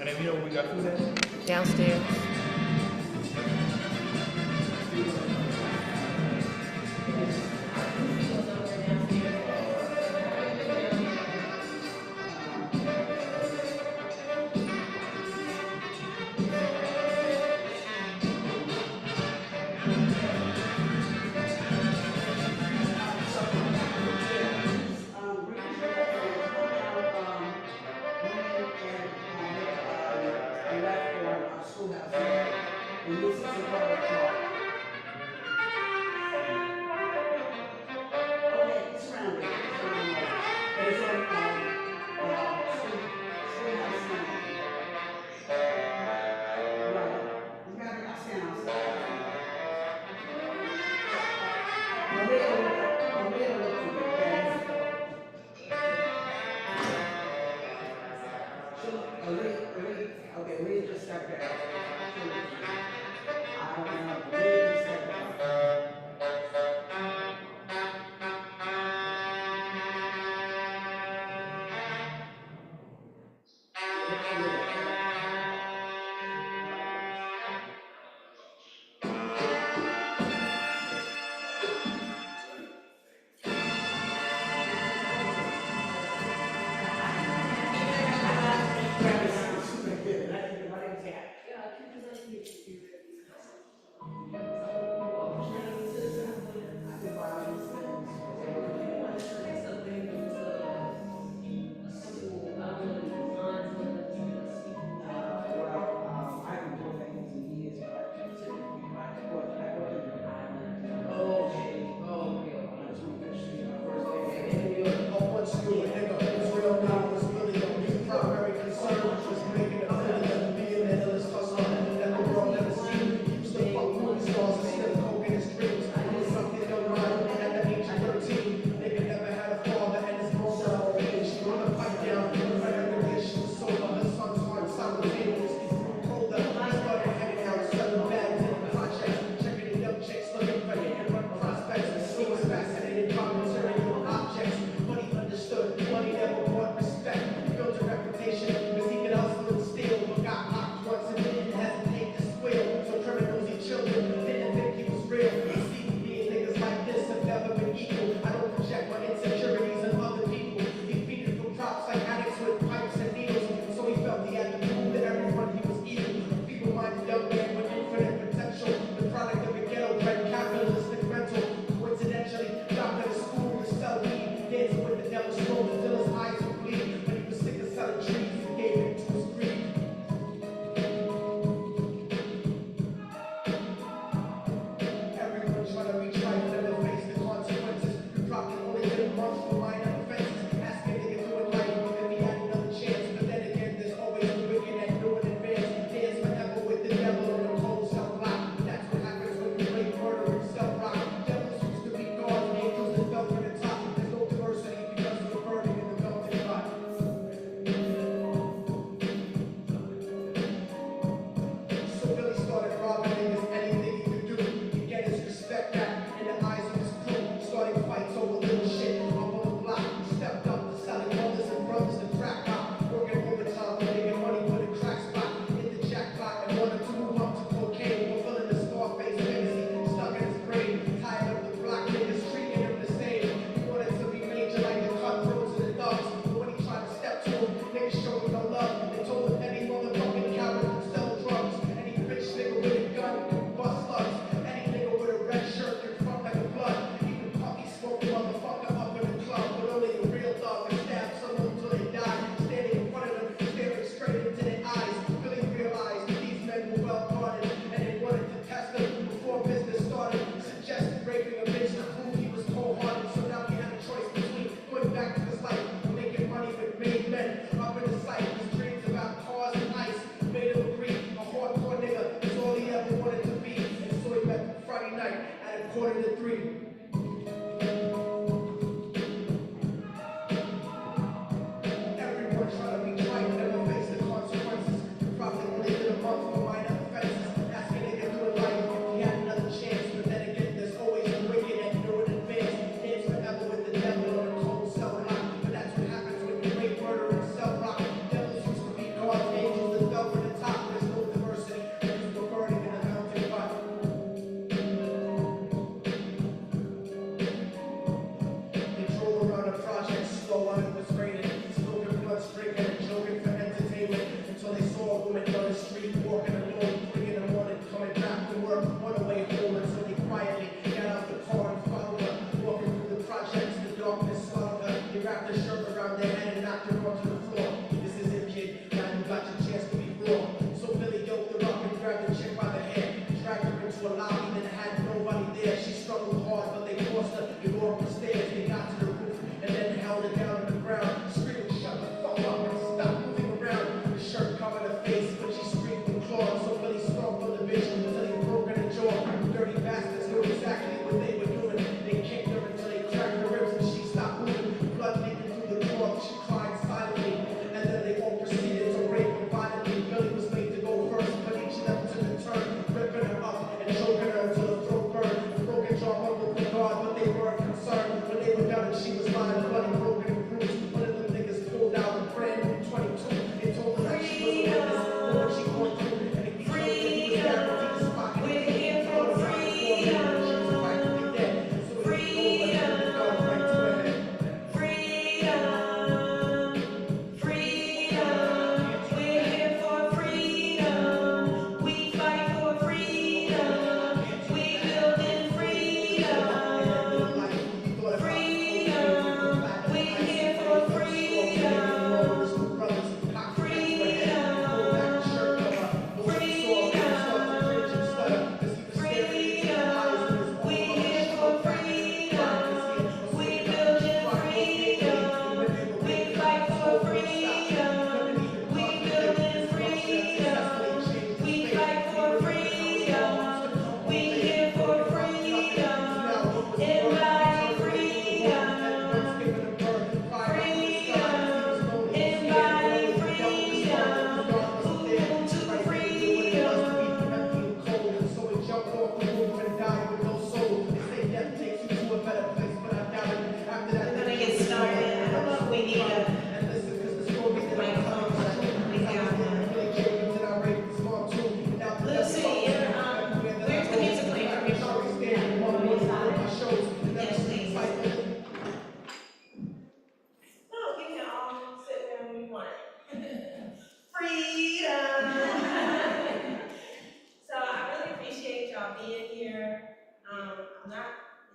And then you know where we got food at? Downstairs.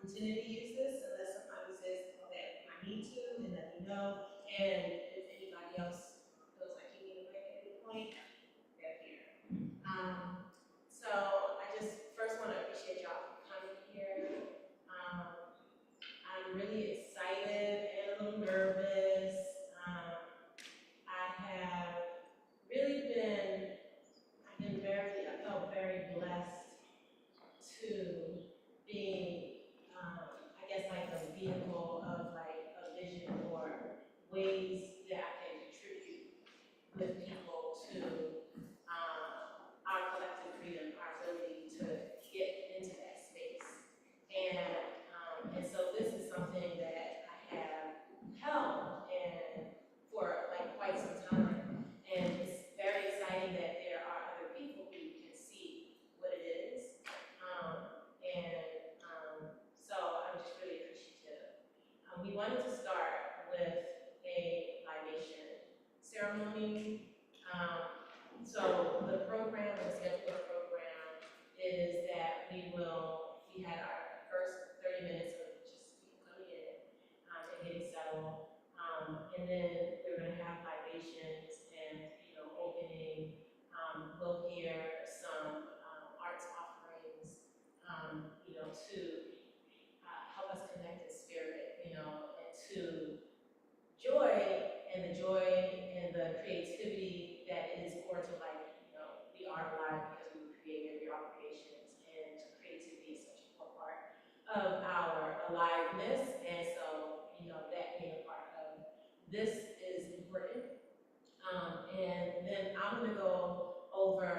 intended to use this unless somebody says, oh, that I need to, and let me know. And if anybody else feels like you need a break at any point, they're here. So I just first want to appreciate y'all for coming here. I'm really excited and a little nervous. I have really I felt very blessed to being, I guess, like a vehicle of like a vision or ways that I can contribute with people to our collective freedom, our ability to get into that space. And so this is something that I have held and for like quite some time. And it's very exciting that there are other people who can see what it is. So I'm just really appreciative. We wanted to start with a libation ceremony. So the program, the scheduled program, is that we had our first 30 minutes of just people coming in and getting settled. And then we're going to have libations and, opening. We'll hear some arts offerings, to help us connect in spirit, and to joy and the creativity that is core to like, we are alive because we were created, we are creations, and creativity is such a core part of our aliveness. And so, that being a part of this is important. And then I'm going to go over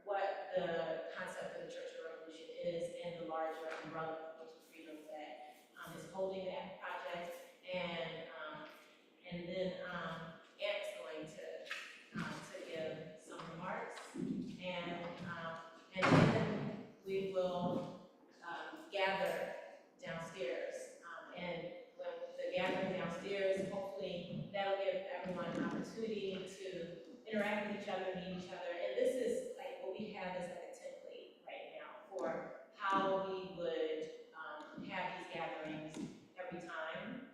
what the concept of the Church of Revolution is and the larger umbrella of freedom that is holding that project. And then Ant's going to give some remarks, and then we will gather downstairs. And when the gathering downstairs, hopefully that'll give everyone an opportunity to interact with each other, meet each other. And this is like what we have is like a template right now for how we would have these gatherings every time.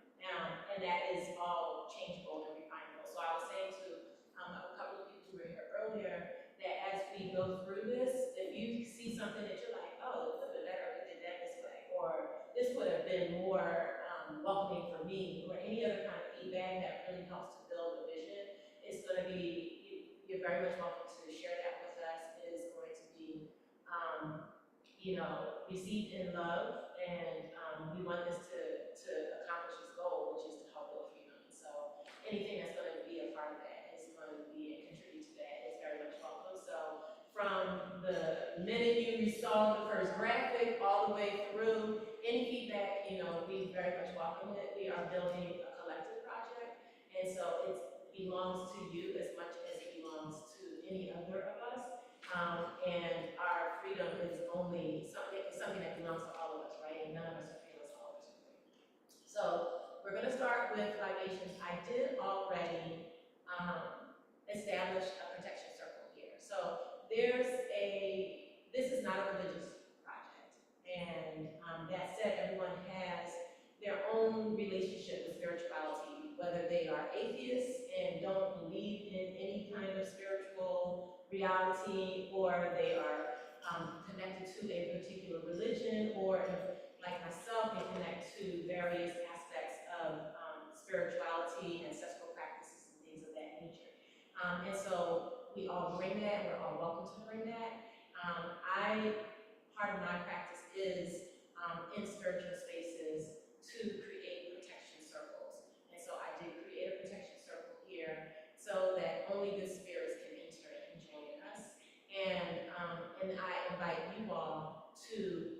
And that is all changeable and refinable. So I was saying to a couple of people who were here earlier that as we go through this, if you see something that you're like, oh, it would have been better if we did that this way, or this would have been more welcoming for me, or any other kind of feedback that really helps to build a vision, it's going to be, you're very much welcome to share that with us. It is going to be, received in love, and we want this to accomplish its goal, which is to help build freedom. And so anything that's going to be a part of that is going to be and contribute to that is very much welcome. So from the minute you saw the first graphic all the way through, any feedback, we very much welcome it. We are building a collective project, and so it belongs to you as much as it belongs to any other of us. And our freedom is only something that belongs to all of us, right? And none of us are fearless, all of us are free. So we're going to start with libations. I did already establish a protection circle here. So this is not a religious project. And that said, everyone has their own relationship with spirituality, whether they are atheists and don't believe in any kind of spiritual reality, or they are connected to a particular religion, or like myself, can connect to various aspects of spirituality, ancestral practices, and things of that nature. And so we all bring that, we're all welcome to bring that. Part of my practice is in spiritual spaces to create protection circles. And so I did create a protection circle here so that only good spirits can enter and join us. And I invite you all to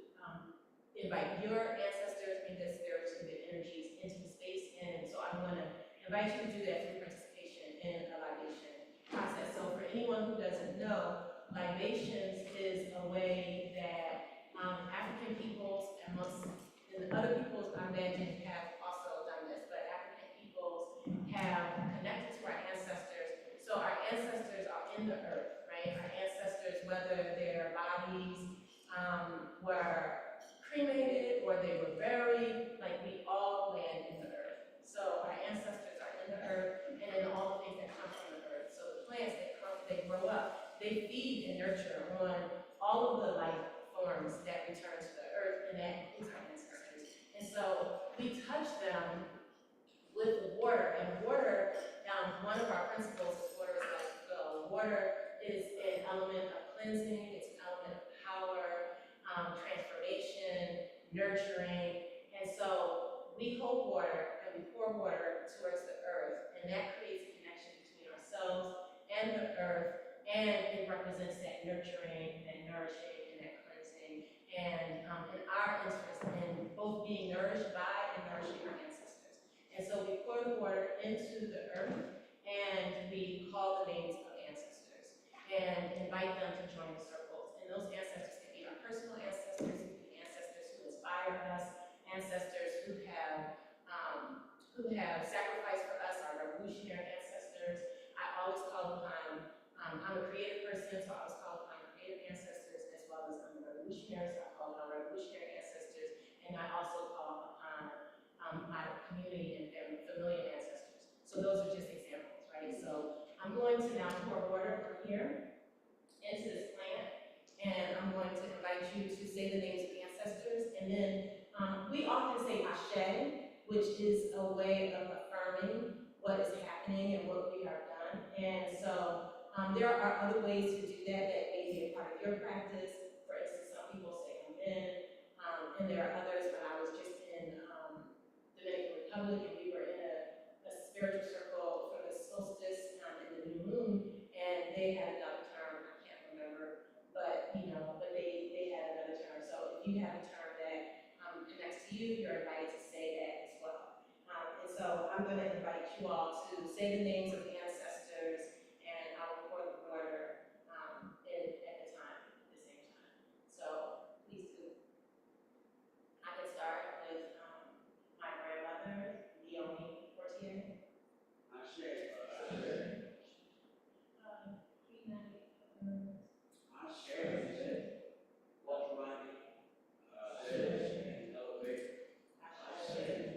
invite your ancestors and good spirits and good energies into the space. And so I'm going to invite you to do that through participation in a libation process. So for anyone who doesn't know, libations is a way that African peoples and other peoples, I imagine, have also done this, but African peoples have connected to our ancestors. So our ancestors are in the earth, right? Our ancestors, whether their bodies were cremated or they were they feed and nurture on all of the life forms that return to the earth, and that includes our ancestors. And so we touch them with water, and water, one of our principles is water is life to go. Water is an element of cleansing, it's an element of power, transformation, nurturing, and so we hold water and we pour water towards the earth, and that creates a connection between ourselves and the earth, and it represents that nurturing, that nourishing, and that cleansing, and our interest in both being nourished by and nourishing our ancestors. And so we pour the water into the earth, and we call the names of ancestors, and invite them to join the circles. And those ancestors can be our personal ancestors, ancestors who inspire us, ancestors who have sacrificed for us, our revolutionary ancestors. I always call upon, I'm a creative person, so I always call upon creative ancestors, as well as I'm a revolutionary, so I call upon revolutionary ancestors, and I also call upon my community and familiar ancestors. So those are just examples, right? So I'm going to now pour water from here into this plant, and I'm going to invite you to say the names of ancestors, and then we often say ashe, which is a way of affirming what is happening and what we have done. And so there are other ways to do that that may be a part of your practice. For instance, some people say amen, and there are others. When I was just in Dominican Republic, and we were in a spiritual circle for the solstice and the new moon, and they had another term, I can't remember, but they had another term. So if you have a term that connects to you, you're invited to say that as well. And so I'm going to invite you all to say the names of the ancestors, and I'll pour the water at the same time. So please do. I can start with my grandmother, Leonie Portier. Ashe. Queen Ashe. Walter Riley. Ashe. Elevate. Ashe.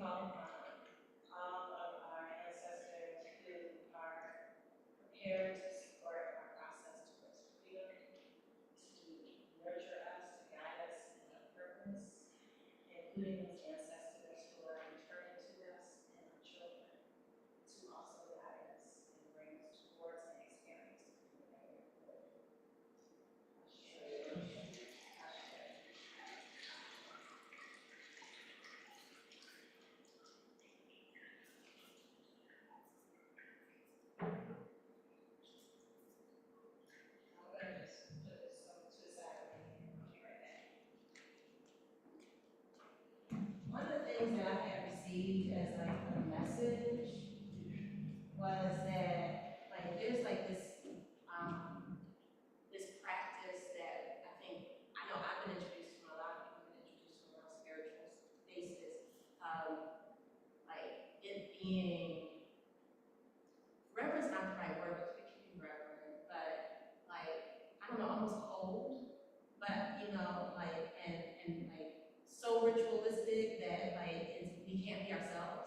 call upon all of our ancestors who are prepared to support our process towards freedom, to nurture us, to guide us in our purpose, including those ancestors who are returning to us and our children, to also guide us and bring us towards an experience of freedom that we're living. One of the things that I had received as like a message was that like there's like this practice that I know I've been introduced to, a lot of people have been introduced to around spiritual spaces, like it being reverence, not the right word, but it can be reverent, but like I don't know, almost cold, but you know, like and like so ritualistic that we can't be ourselves.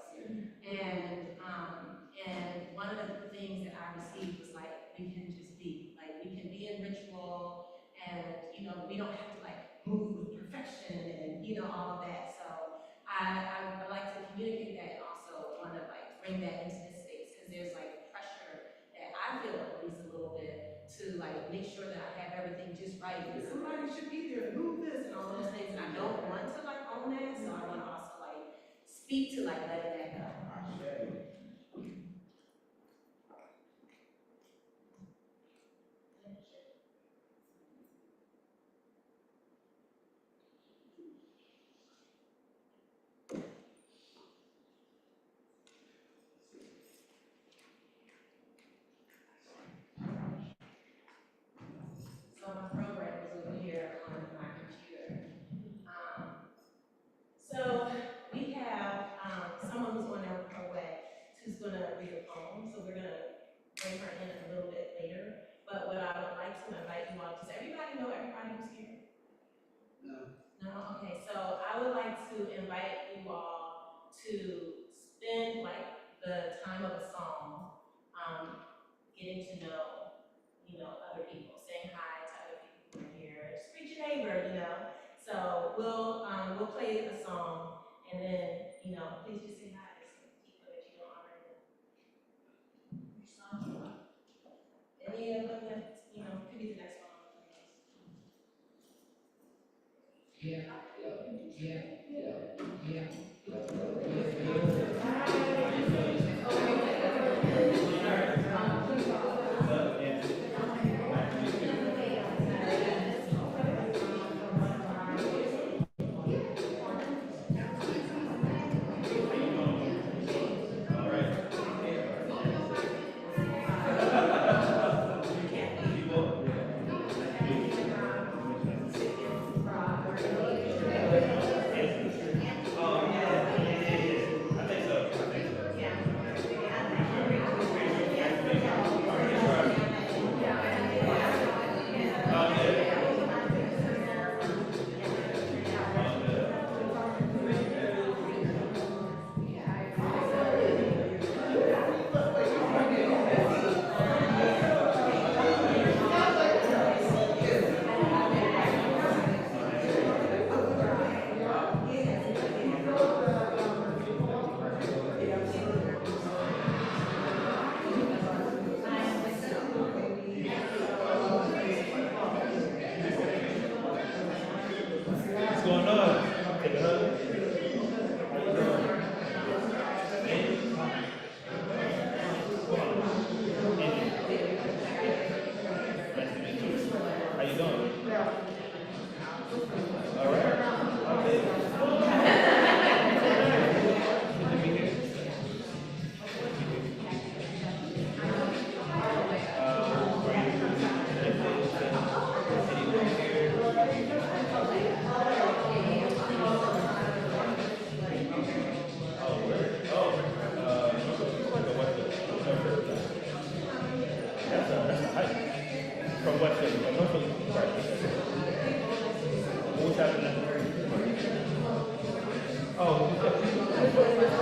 And one of the things that I received was like we can just be, like we can be in ritual, and you know we don't have to like move with perfection and you know all of that. So I like to communicate that and also want to like bring that into this space because there's like pressure that I feel at least a little bit to like make sure that I have everything just right. And somebody should be there and move this and all those things. And I don't want to like own that, so I want to also like speak to like letting that go. So my program is over here on my computer. So we have someone who's going down the hallway who's going to read a poem. So we're going to bring her in a little bit later. But what I would like to invite you all, does everybody know everybody who's here? No. No? Okay, so I would like to invite you all to spend like the time of a song getting to know, you know, other people, saying hi to other people who are here, just greet your neighbor, you know. So we'll play a song, and then, you know, please just say hi to some people that you know already. Any of them that, you know, could be the next one on the Oh,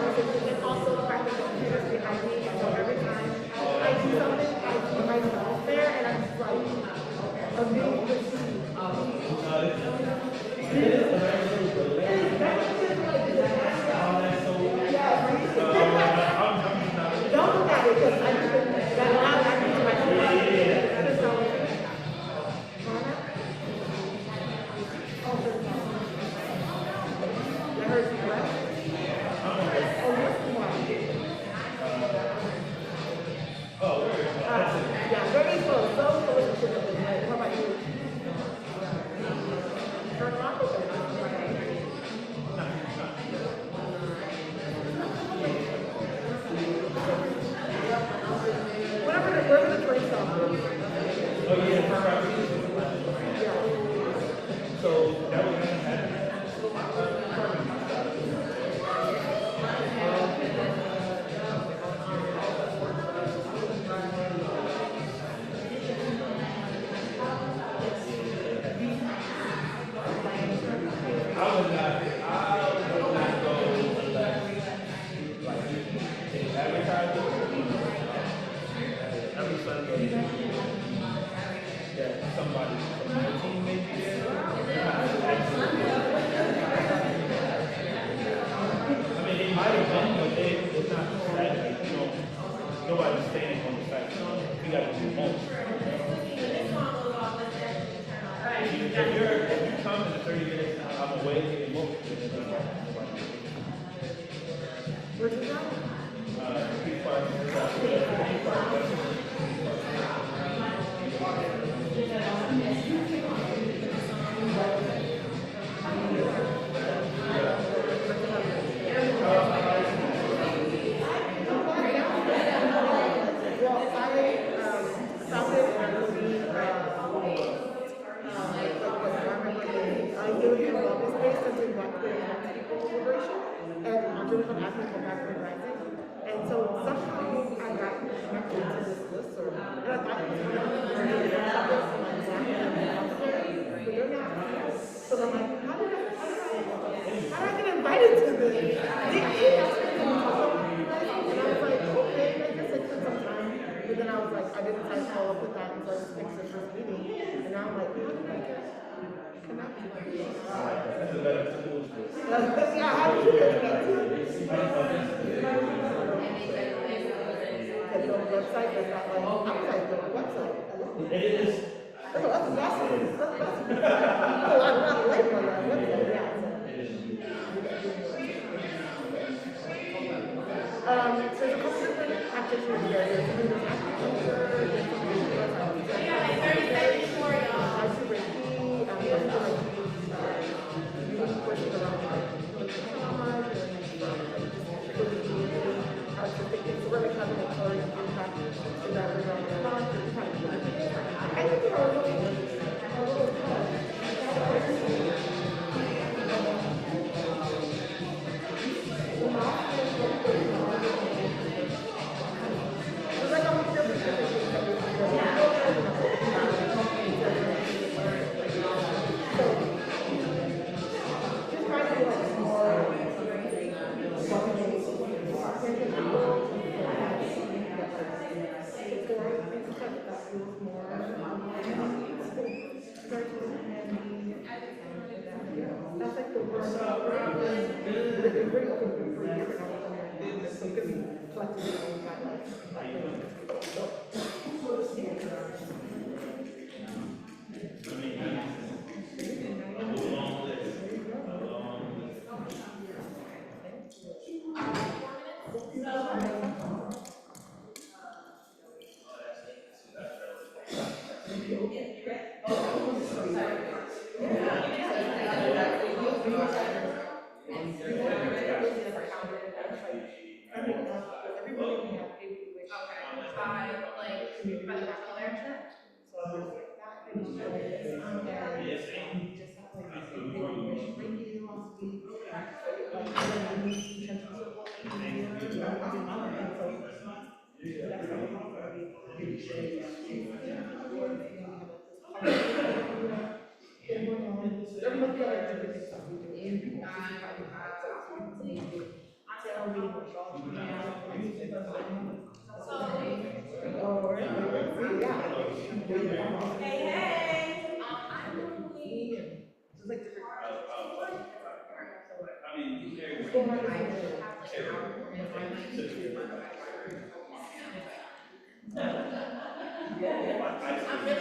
I'm really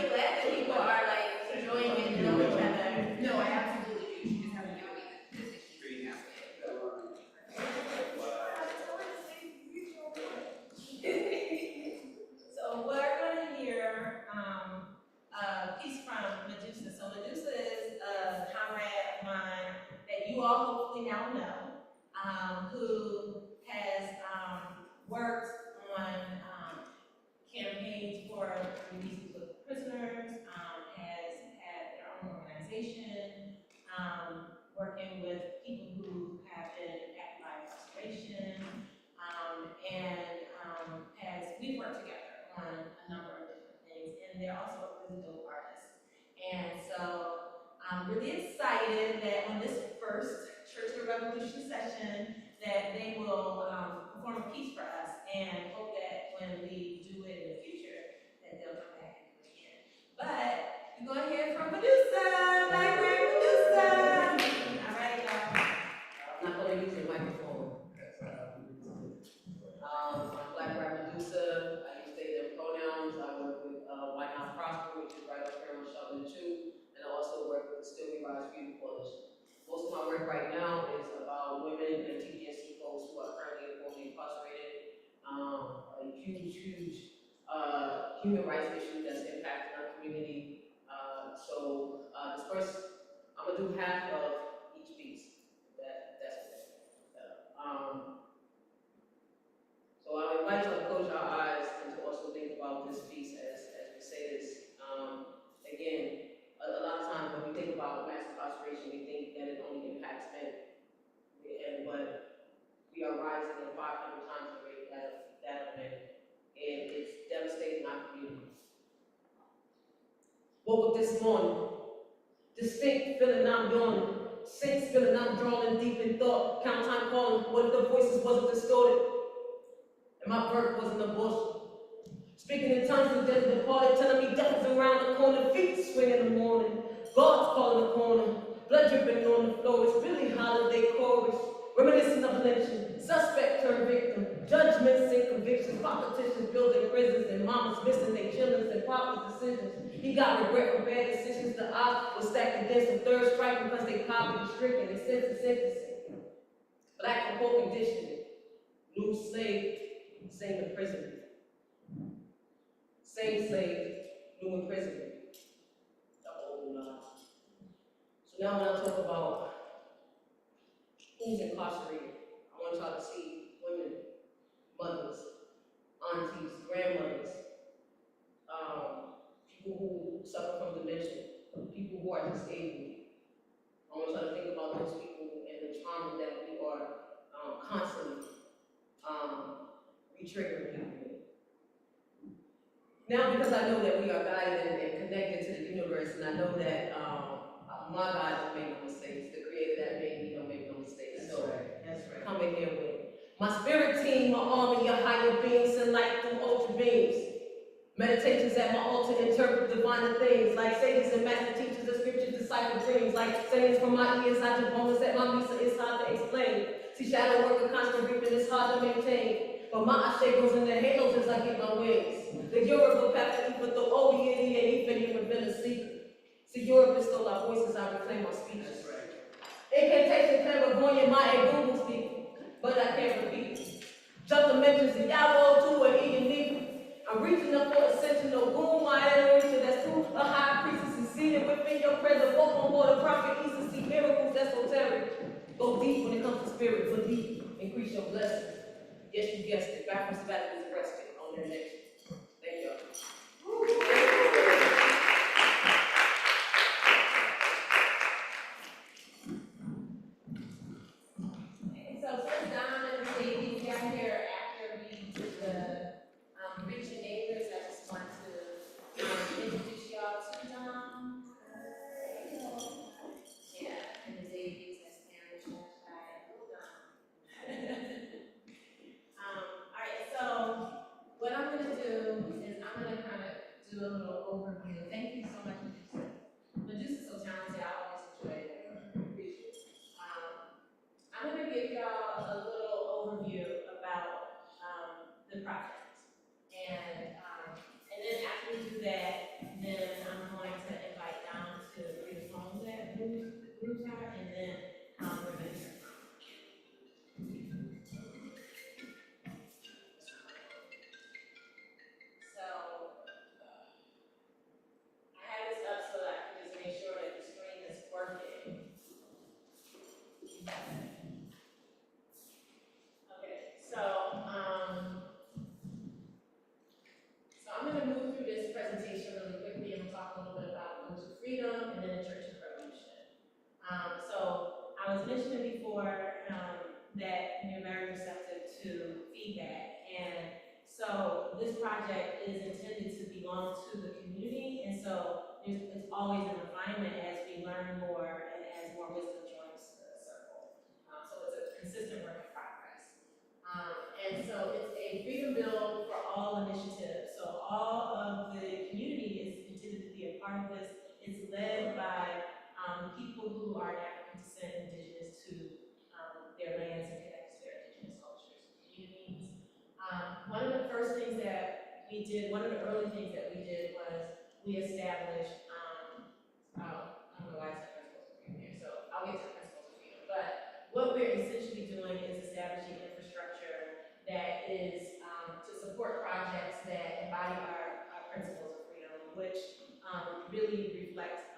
glad that people are like enjoying it and know each other. No, I absolutely do. She just hasn't given me the key. So we're gonna hear a piece from Medusa. So Medusa is a comrade of mine that you all hopefully now know, who has worked on campaigns for releasing political prisoners, has had their own organization, working with people who have been impacted by incarceration, we've worked together on a number of different things, and they're also a really dope artist. And so I'm really excited that on this first Church of the Revolution session that they will perform a piece for us, and hope that when we do it in the future, that they'll come back and do it again. But we're going to hear from Medusa, Library Medusa. All right, y'all. I'm not going to use the microphone. I'm Black Rap Medusa. I use they, them pronouns. I work with White House Prosper, which is right up here on Shelton 2, and I also work with the Still We Rise Freedom Coalition. Most of my work right now is about women and TPSC folks who are currently formerly incarcerated. A huge human rights issue that's impacting our community. This first, I'm gonna do half of each piece. That's okay. So I invite you to close your eyes and to also think about this piece as we say this. Again, a lot of times when we think about mass incarceration, we think that it only impacts men. But we are rising at 500 times the rate that of men. And it's devastating our community. Woke up this morning, distinct feeling I'm yawning, sense feeling I'm drawing deep in thought, count time calling, what if the voices wasn't distorted? And my birth wasn't a bush. Speaking in tongues and then departed, telling me death is around the corner, feet swing in the morning, God's calling the corner, blood dripping on the floor, it's really holiday chorus, reminiscent of lynching, suspect turned victim, judgments and convictions, politicians building prisons, and mamas missing their children and papa's decisions. He got regret for bad decisions, the odds were stacked against him, third strike because they poverty stricken, they sentencing. Black for poor conditioning, new slave, same imprisonment. Same slave, new imprisonment. Double lie. So now when I talk about who's incarcerated, I want y'all to see women, mothers, aunties, grandmothers, people who suffer from dementia, people who are disabled. I want y'all to think about those people and the trauma that we are constantly re-triggering people. Now, because I know that we are guided and connected to the universe, and I know that my God don't make no mistakes, the creator that made me don't make no mistakes. That's right. Come in here with my spirit team, my army, your higher beings, and light through ultra beams. Meditations at my altar interpret divine things, like sages and master teachers of scripture decipher dreams, like sayings from my ears, I just moments that my misa is hard to explain. See, shadow work of constant reaping is hard to maintain. But my ashe goes in the halos as I get my wings. The Yoruba path to but the OBD and even you reveal a secret. See, Europe is still our voices, I reclaim our speech. That's right. Incantation, clairvoyant, my Google speak, but I can't repeat it. Jump dimensions and Yahweh to an Eden Negro. I'm reaching up for ascension, no boom, my adoration, that's true. A high priestess is seated within your presence, both on board the prophet, Easter, see miracles, esoteric. Go deep when it comes to spirit, believe, increase your blessings. Yes, you guessed it, backwards is arrested on their next. Thank y'all. So since Dom and Sadie got here after we did the Reach Your Neighbors, I just want to introduce y'all to Dom. Yeah, and the Zadies, that's Aaron Churchside. Hello, Dom. Alright, so what I'm gonna do is I'm gonna kind of do a little overview. Thank you so much, Medusa. Medusa's so talented, I always enjoy it. I'm gonna give y'all Okay, so I'm gonna move through this presentation really quickly and talk a little bit about Ubuntu freedom and then the Church of Revolution. So I was mentioning before, that you're very receptive to feedback, and so this project is intended to belong to the community, and so it's always a refinement as we learn more and as more wisdom joins the circle. So it's a consistent work in progress. And so it's a freedom bill for all initiative. So all of the community is intended to be a part of this. It's led by people who are African descent, indigenous to their lands and connected to their indigenous cultures and communities. One of the first things that we did, one of the early things that we did was we established, I don't know why I said principles of freedom here, so I'll get to principles of freedom. But what we're essentially doing is establishing infrastructure that is to support projects that embody our principles of freedom, which really reflect,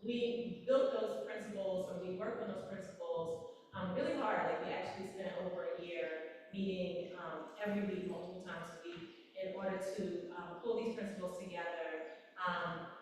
we built those principles, or we worked on those principles really hard. Like, we actually spent over a year meeting every week, multiple times a week, in order to pull these principles together.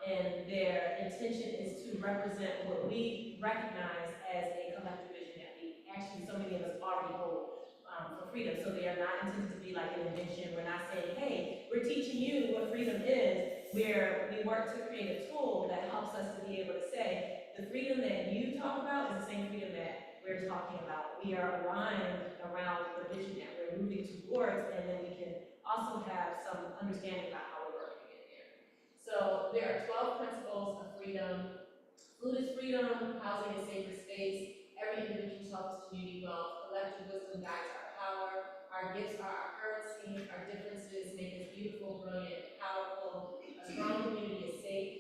And their intention is to represent what we recognize as a collective vision that we actually, so many of us already hold for freedom. So they are not intended to be like an invention. We're not saying, hey, we're teaching you what freedom is, where we work to create a tool that helps us to be able to say, the freedom that you talk about is the same freedom that we're talking about. We are aligned around the vision that we're moving towards, and then we can also have some understanding about how we're working in there. So there are 12 principles of freedom. Food is freedom, housing is sacred space, every individual self-community wealth, collective wisdom guides our power, our gifts are our currency, our differences make us beautiful, brilliant, powerful, a strong community is safe,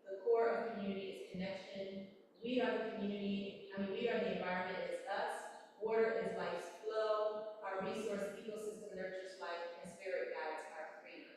the core of community is connection, we are the community, we are the environment, it's us, water is life's flow, our resource ecosystem nurtures life, and spirit guides our freedom.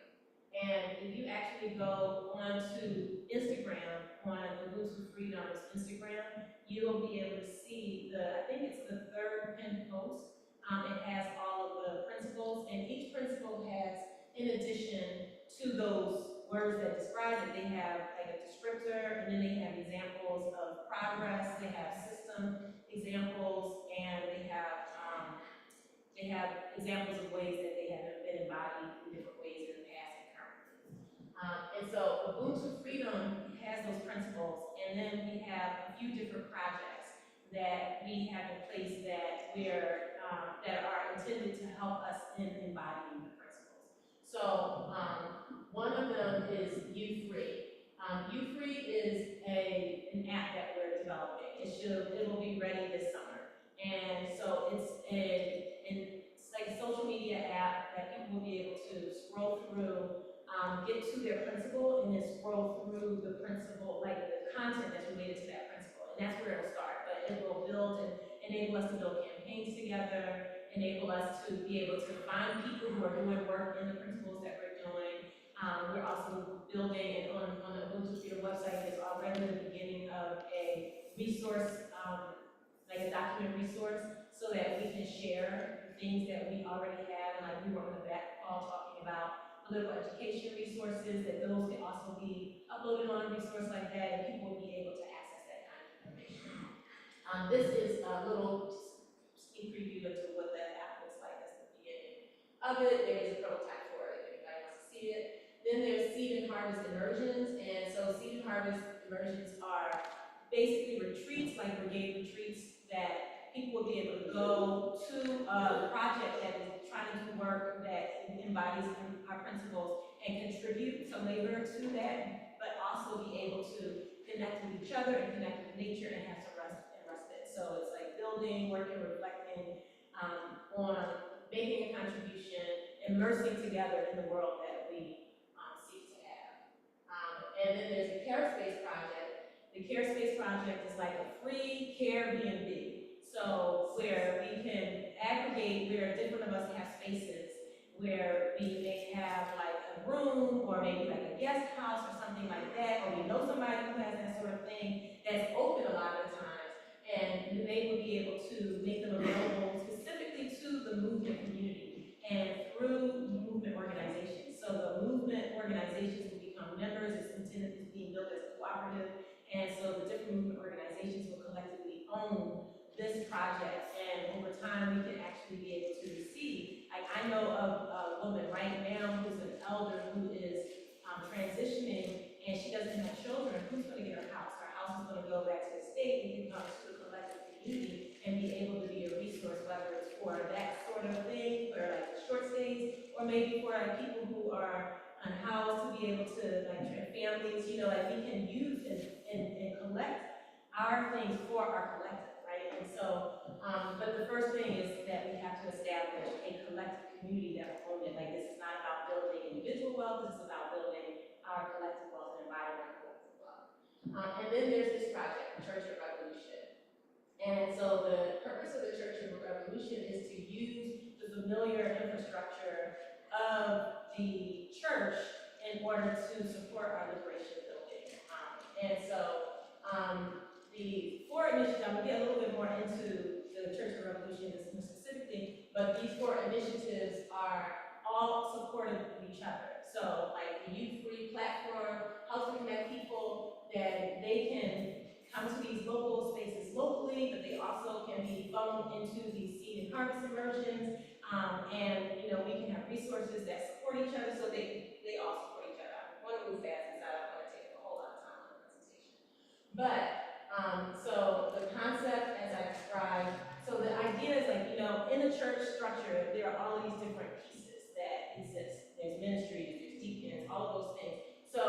And if you actually go on to Instagram, on Ubuntu Freedom's Instagram, you'll be able to see I think it's the third pinned post. It has all of the principles, and each principle has, in addition to those words that describe it, they have like a descriptor, and then they have examples of progress, they have system examples, and they have examples of ways that they have been embodied in different ways in the past and currently. And so Ubuntu Freedom has those principles, and then we have a few different projects that we have in place that that are intended to help us in embodying the principles. So one of them is U-Free. U-Free is an app that we're developing. It will be ready this summer. And so it's like a social media app that people will be able to scroll through, get to their principle, and then scroll through the principle, like the content that's related to that principle. And that's where it'll start. But it will build and enable us to build campaigns together, enable us to be able to find people who are doing work in the principles that we're doing. We're also building, and on the Ubuntu Freedom website is already the beginning of a resource, like a document resource, so that we can share things that we already have. And like we were on the back call talking about political education resources, that those can also be uploaded on a resource like that, and people will be able to access that kind of information. This is a little sneak preview into what that app looks like. That's the beginning of it. There is a prototype for it if anybody wants to see it. Then there's seed and harvest immersions, and so seed and harvest immersions are basically retreats, like brigade retreats, that people will be able to go to a project that is trying to do work that embodies our principles and contribute to labor to that, but also be able to connect with each other and connect with nature and have some respite. So it's like building, working, reflecting on making a contribution, immersing together in the world that we seek to have. And then there's the Care Space Project. The Care Space Project is like a free care B&B. So where we can aggregate, where different of us have spaces, where we may have like a room, or maybe like a guest house or something like that, or we know somebody who has that sort of thing that's open a lot of the times. and they would be able to make them available specifically to the movement community and through movement organizations. So the movement organizations will become members. It's intended to be built as a cooperative, and so the different movement organizations will collectively own this project, and over time we can actually be able to see. Like, I know of a woman right now who's an elder who is transitioning, and she doesn't have children. Who's going to get her house? Her house is going to go back to the state. We can come to the collective community and be able to be a resource, whether it's for that sort of thing, for like the short stays, or maybe for like people who are unhoused to be able to, like, families, you know, like we can use and collect our things for our collective, right? And so, but the first thing is that we have to establish a collective community that will own it. Like, this is not about building individual wealth, this is about building our collective wealth and inviting our collective wealth. And then there's this project, Church of Revolution. And so the purpose of the Church of Revolution is to use the familiar infrastructure of the church in order to support our liberation building. And so the four initiatives, I'm gonna get a little bit more into the Church of Revolution specifically, but these four initiatives are all supportive of each other. So like the Youth Free platform helps to connect people that they can come to these local spaces locally, but they also can be funneled into these seed and harvest immersions. And you know, we can have resources that support each other, so they all support each other. I want to move fast because I don't want to take a whole lot of time on the presentation. But so the concept, as I described, so the idea is, like, you know, in the church structure, there are all these different pieces that exist. There's ministries, there's deacons, all of those things. So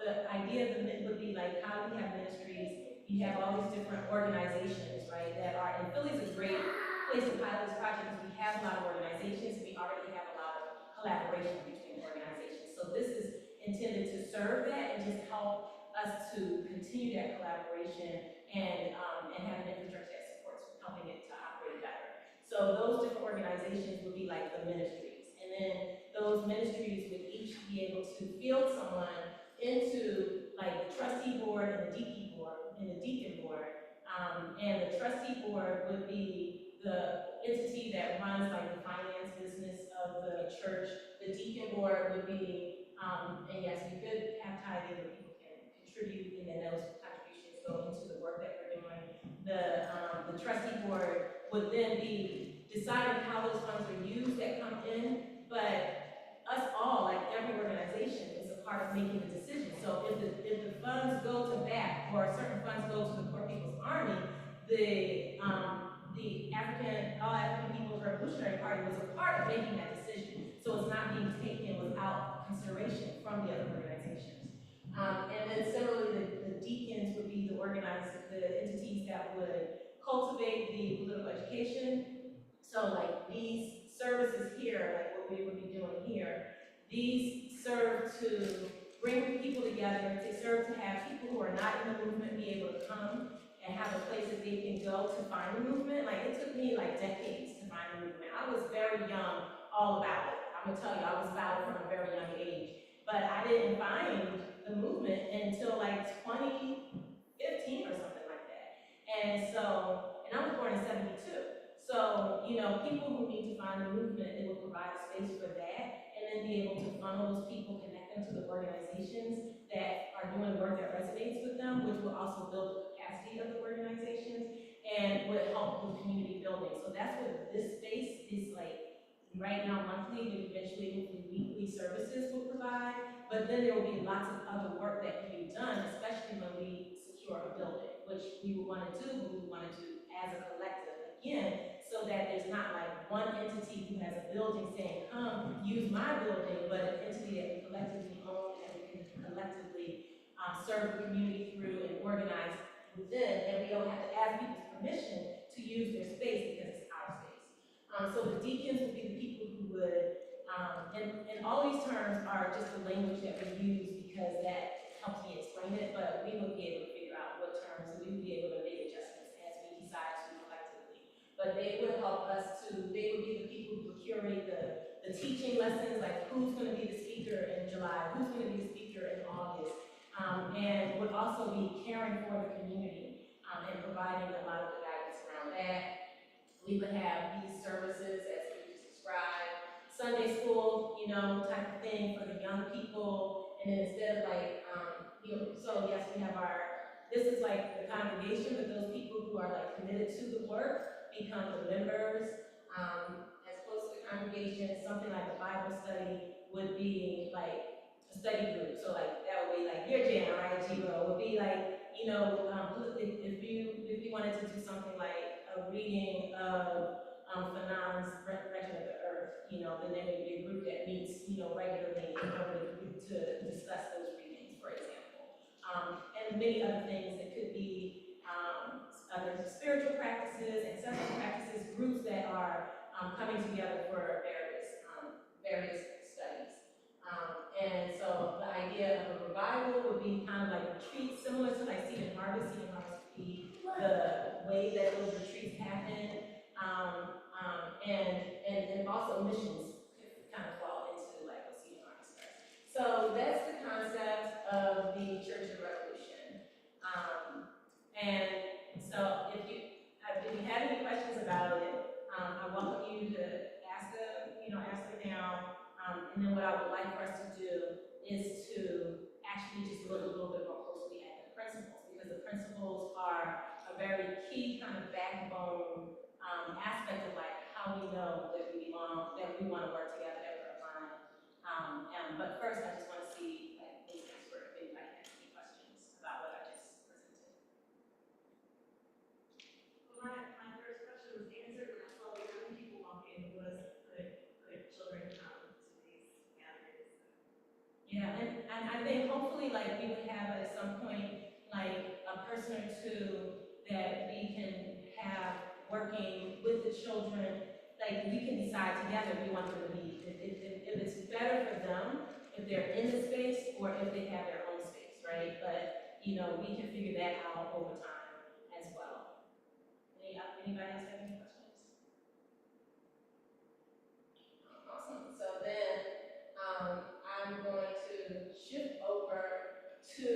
the idea of the would be like, how do we have ministries? You have all these different organizations, right, that are, and Philly's a great place to pilot this project because we have a lot of organizations. We already have a lot of collaboration between organizations. So this is intended to serve that and just help us to continue that collaboration and have an infrastructure that supports helping it to operate better. So those different organizations would be like the ministries. And then those ministries would each be able to field someone into like the trustee board and the deacon board. And the trustee board would be the entity that runs like the finance business of the church. The deacon board would be, and yes, we could have tithing where people can contribute, and then those contributions go into the work that we're doing. The trustee board would then be deciding how those funds are used that come in, but us all, like every organization, is a part of making the decision. So if the funds go to BAC or certain funds go to the Poor People's Army, the All African People's Revolutionary Party was a part of making that decision. So it's not being taken without consideration from the other organizations. And then similarly, the deacons would be the entities that would cultivate the political education. So like these services here, like what we would be doing here, these serve to bring people together. They serve to have people who are not in the movement be able to come and have a place that they can go to find the movement. Like, it took me like decades to find the movement. I was very young, all about it. I'm gonna tell you, I was about it from a very young age. But I didn't find the movement until like 2015 or something like that. And I was born in 72. So, you know, people who need to find the movement, they will provide a space for that, and then be able to funnel those people, connect them to the organizations that are doing work that resonates with them, which will also build the capacity of the organizations and would help with community building. So that's what this space is like. Right now, monthly, but eventually weekly services will provide, but then there will be lots of other work that can be done, especially when we secure a building, which we would want to do, but we want to do as a collective again, so that there's not like one entity who has a building saying, come use my building, but an entity that we collectively own and we can collectively serve the community through and organize within, and we don't have to ask people's permission to use their space because it's our space. So the deacons would be the people who would, and all these terms are just the language that we use because that helps me explain it, but we would be able to figure out what terms, so we would be able to make adjustments as we decide to collectively. But they would help us they would be the people who would curate the teaching lessons, like who's going to be the speaker in July, who's going to be the speaker in August, and would also be caring for the community and providing a lot of We would have these services as we just described, Sunday school, type of thing for the young people. And then instead of like, so yes, we have this is like the congregation, but those people who are like committed to the work become the members. As close to the congregation, something like a Bible study would be like a study group. So like that would be like your jam, right? G-Ro would be like, if you wanted to do something like a reading of Fanon's Record of the Earth, then there would be a group that meets, regularly in order to discuss those readings, for example. And many other things. It could be other spiritual practices, ancestral practices, groups that are coming together for various studies. And so the idea of a revival would be kind of like retreats, similar to like Seed and Harvest. Seed and Harvest would be the way that those retreats happen. And also missions could kind of fall into like what Seed and Harvest does. So that's the concept of the Church of Revolution. And so if you have any questions about it, I welcome you to ask them now. And then what I would like for us to do is to actually just look a little bit more closely at the principles, because the principles are a very key kind of backbone aspect of like how we know that we belong, that we want to work together, that we're aligned. But first, I just want to see like instance for if anybody has any questions about what I just presented. Well, my first question was answered when I saw the young people walk in, was could children come to these gatherings? Yeah, and I think hopefully like we would have at some point like a person or two that we can have working with the children. Like we can decide together if we want them to be, if it's better for them, if they're in the space or if they have their own space, right? But we can figure that out over time as well. Anybody else have any questions? Awesome. So then I'm going to shift over to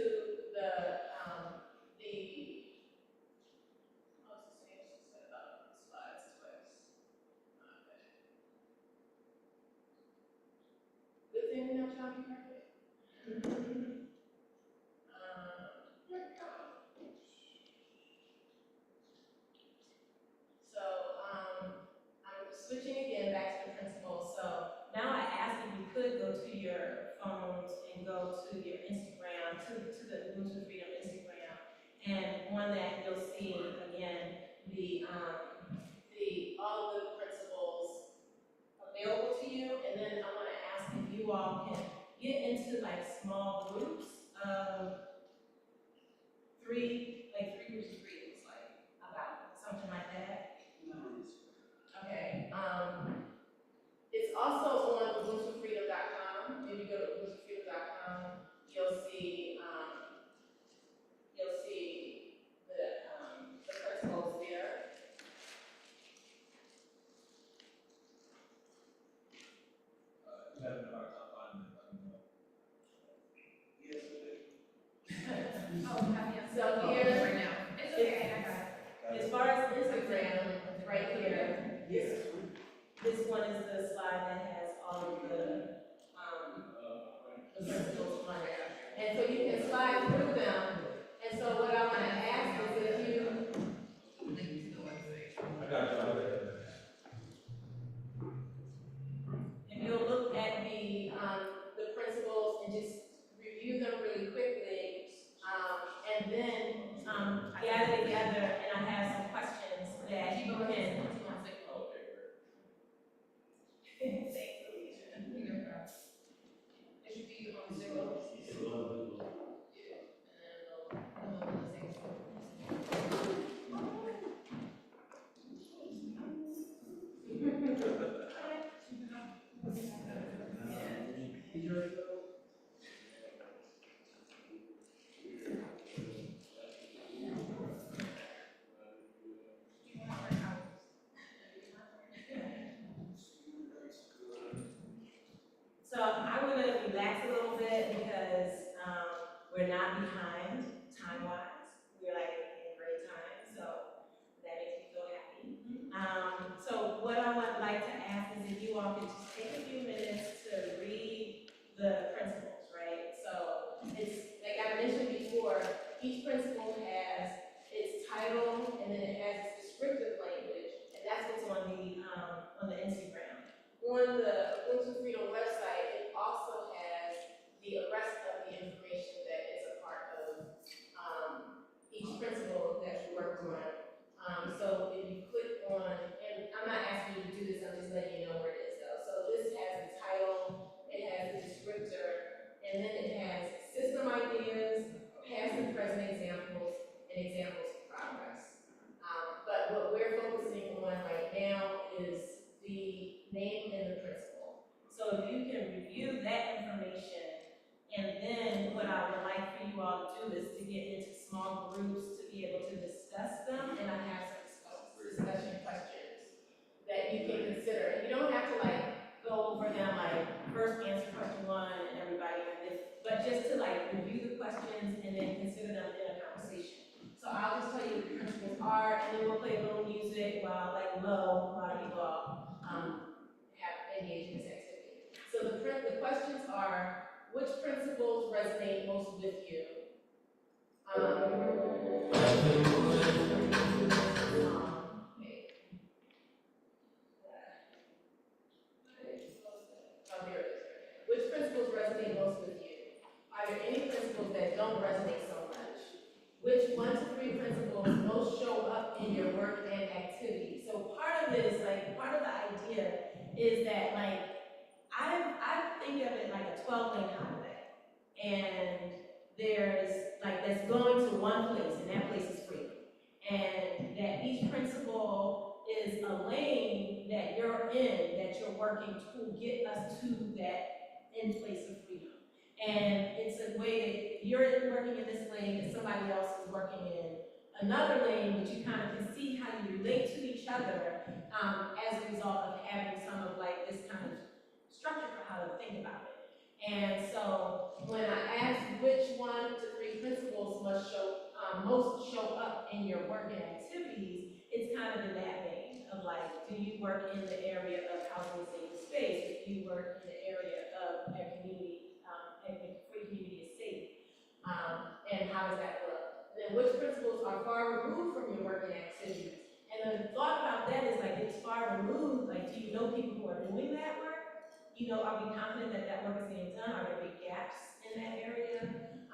the slides twice. Okay. Good thing we're not trying to be perfect. Here we go. So I'm switching again back to the principles. So now I ask if you could go to your phones and go to your Instagram, to the Ubuntu Freedom Instagram, and on that you'll see again the all of the principles available to you. And then I want to ask if you all can get into like small groups of three groups of three. It looks like about something like that. Okay. It's also on UbuntuFreedom.com. If you go to UbuntuFreedom.com, you'll see the principles there. You have a hard time finding it, let me know. Yes, Oh, happy. So here, Right now. It's okay, I got it. as far as Instagram, right here, yes. this one is the slide that has all of the principles on it. And so you can slide through them. And so what I want to ask is if you, Link to the website. I got you, I got it. if you'll look at the principles and just review them really quickly, and then gather together, and I have some questions that you can. Okay, great. Thanks, Alicia. It should be on Zillow. So I'm gonna relax a little bit because we're not behind time-wise. We're like in great time, so that makes me feel happy. all could just take a few minutes to read the principles, right? So it's, like I mentioned before, each principle has its title, and then it has its descriptive language, and that's what's on the Instagram. On the Ubuntu Freedom website, it also has the rest of the information that is a part of each principle that we worked on. So if you click on, and I'm not asking you to do this, I'm just letting you know where it is though. So this has the title, it has the descriptor, and then it has system ideas, past and present examples, and examples of progress. But what we're focusing on right now is the name and the principle. So if you can review that information, and then what I would like for you all to do is to get into small groups to be able to discuss them, and I have some discussion questions that you can consider. And you don't have to like go over them like first answer question one and everybody like this, but just to like review the questions and then consider them in a conversation. So I'll just tell you what the principles are, and then we'll play a little music while you all have engaged in this activity. So the questions are, which principles resonate most with you? Oh, here it is. Which principles resonate most with you? Are there any principles that don't resonate so much? Which 1 to 3 principles most show up in your work and activity? So part of this, like, part of the idea is that, like, I think of it like a 12-lane highway. And there's, like, that's going to one place, and that place is freedom. And that each principle is a lane that you're in, that you're working to get us to that end place of freedom. And it's a way that you're working in this lane and somebody else is working in another lane, but you kind of can see how you relate to each other as a result of having some of like this kind of structure for how to think about it. And so when I ask which 1 to 3 principles most show up in your work and activities, it's kind of in that vein of like, do you work in the area of housing a safe space? Do you work in the area of a community, free community is safe? And how does that look? And then which principles are far removed from your work and activities? And the thought about that is like, it's far removed, like, do you know people who are doing that work? You know, are we confident that that work is being done? Are there big gaps in that area?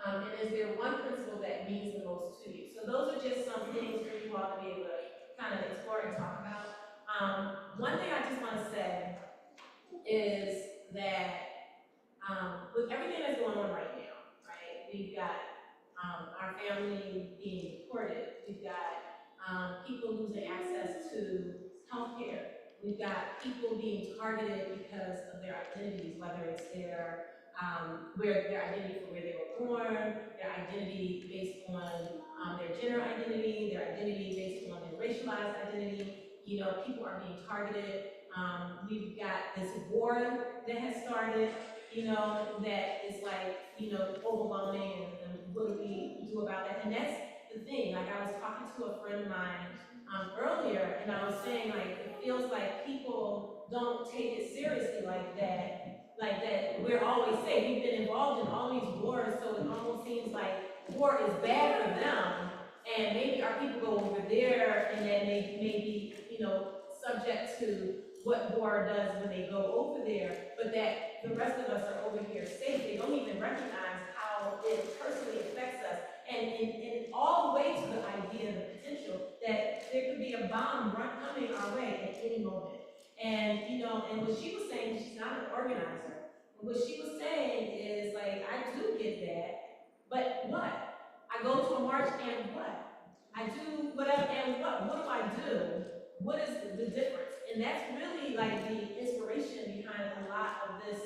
And is there one principle that means the most to you? So those are just some things for you all to be able to kind of explore and talk about. One thing I just want to say is that with everything that's going on right now, right? We've got our family being deported. We've got people losing access to healthcare. We've got people being targeted because of their identities, whether it's their identity for where they were born, their identity based on their gender identity, their identity based on their racialized identity. You know, people are being targeted. We've got this war that has started, you know, that is like, you know, overwhelming, and what do we do about that? And that's the thing. Like, I was talking to a friend of mine earlier, and I was saying, like, it feels like people don't take it seriously like that we're always safe. We've been involved in all these wars, so it almost seems like war is bad for them, and maybe our people go over there, and then they may be, you know, subject to what war does when they go over there, but that the rest of us are over here safe. They don't even recognize how it personally affects us, and all the way to the idea and the potential that there could be a bomb coming our way at any moment. And, you know, and what she was saying, she's not an organizer. What she was saying is, like, I do get that, but what? I go to a march and what? I do whatever, and what? What do I do? What is the difference? And that's really like the inspiration behind a lot of this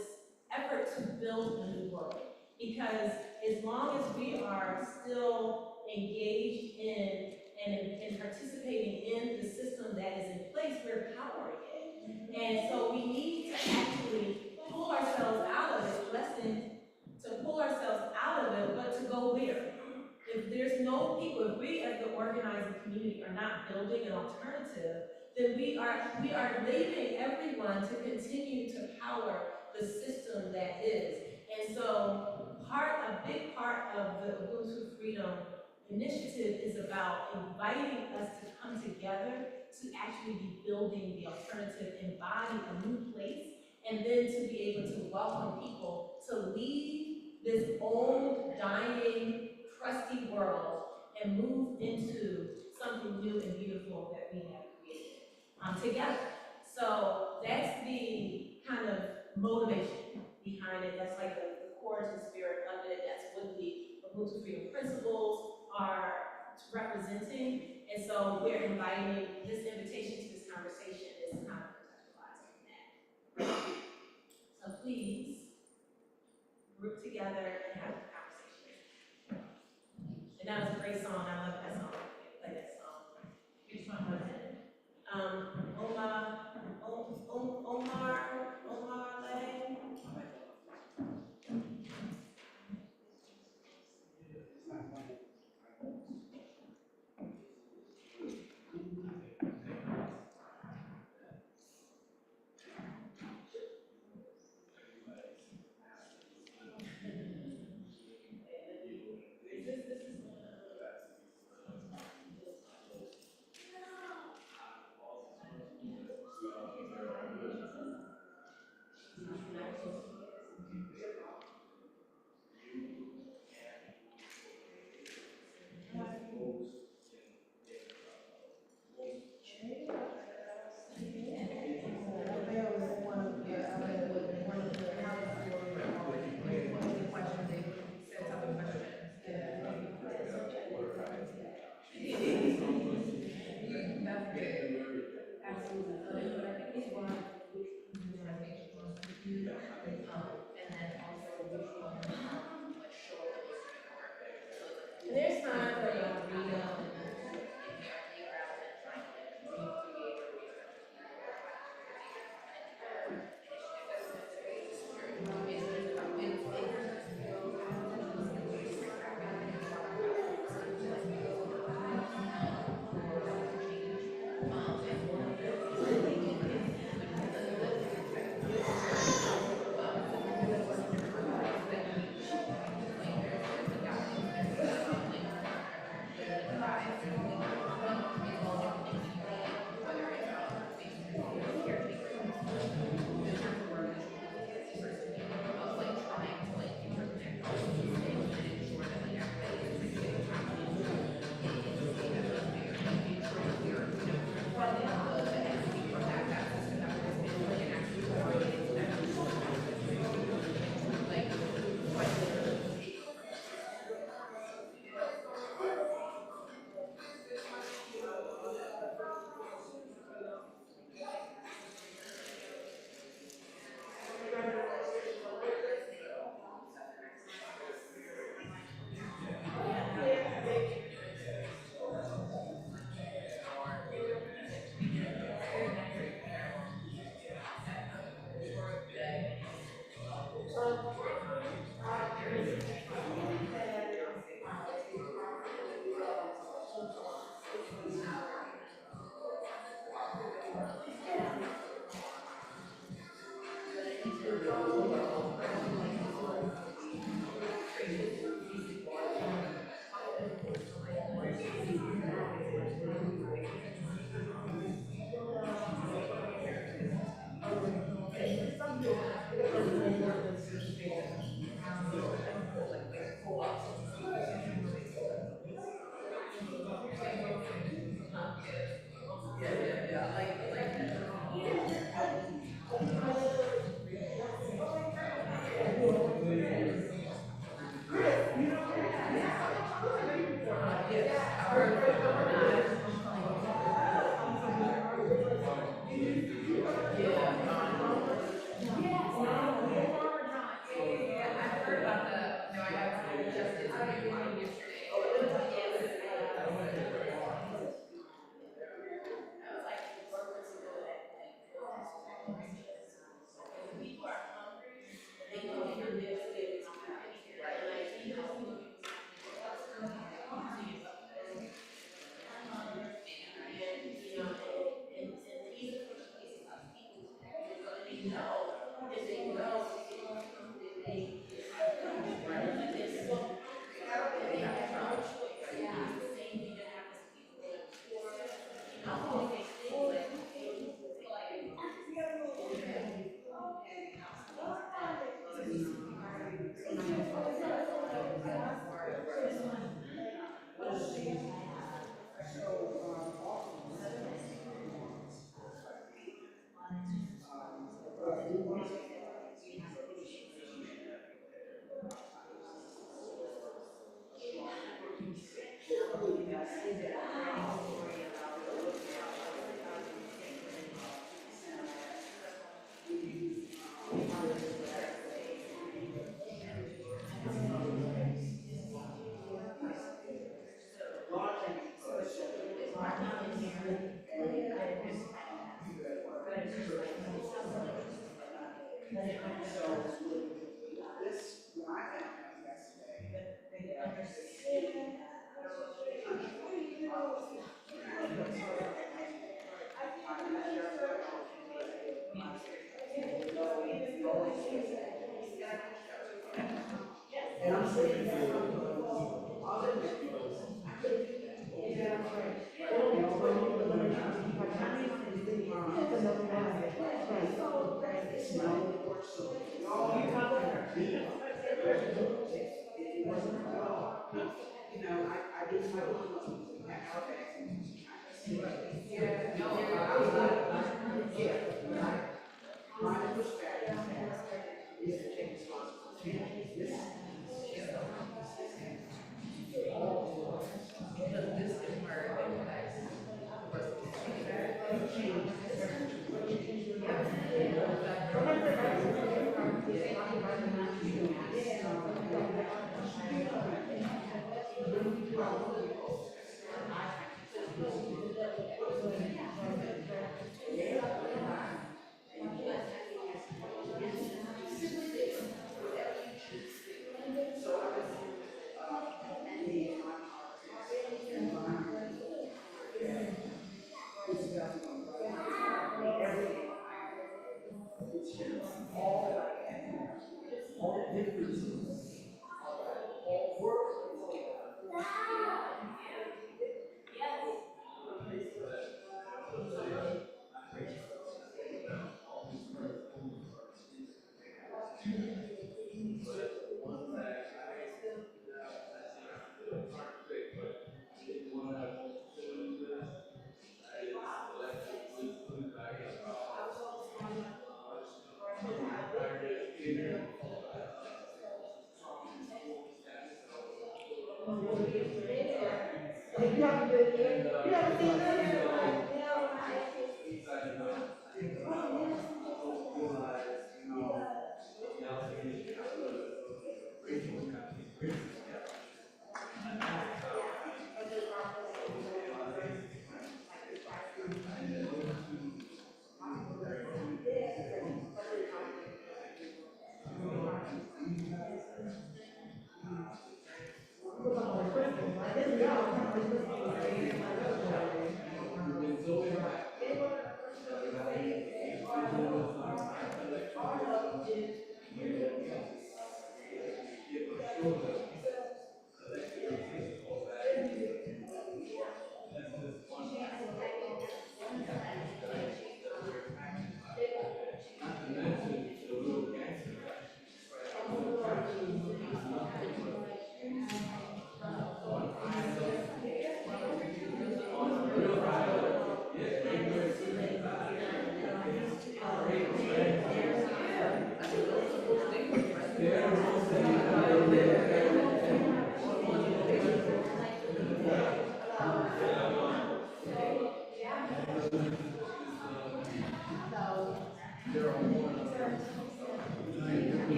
effort to build a new world. Because as long as we are still engaged in and participating in the system that is in place, we're powering it. And so we need to actually pull ourselves out of it, to pull ourselves out of it, but to go where? If there's no people, if we as the organizing community are not building an alternative then we are leaving everyone to continue to power the system that is. And so a big part of the Ubuntu Freedom Initiative is about inviting us to come together to actually be building the alternative, embody a new place, and then to be able to welcome people to leave this old, dying, crusty world and move into something new and beautiful that we have created together. So that's the kind of motivation behind it. That's like the core and spirit of it. That's what the Ubuntu Freedom Principles are representing. And so we're inviting, this invitation to this conversation is kind of conceptualizing that. So please group together and have a conversation. And that was a great song. I love that song. Play that song. Which one was it? Omar Lay. And there's time for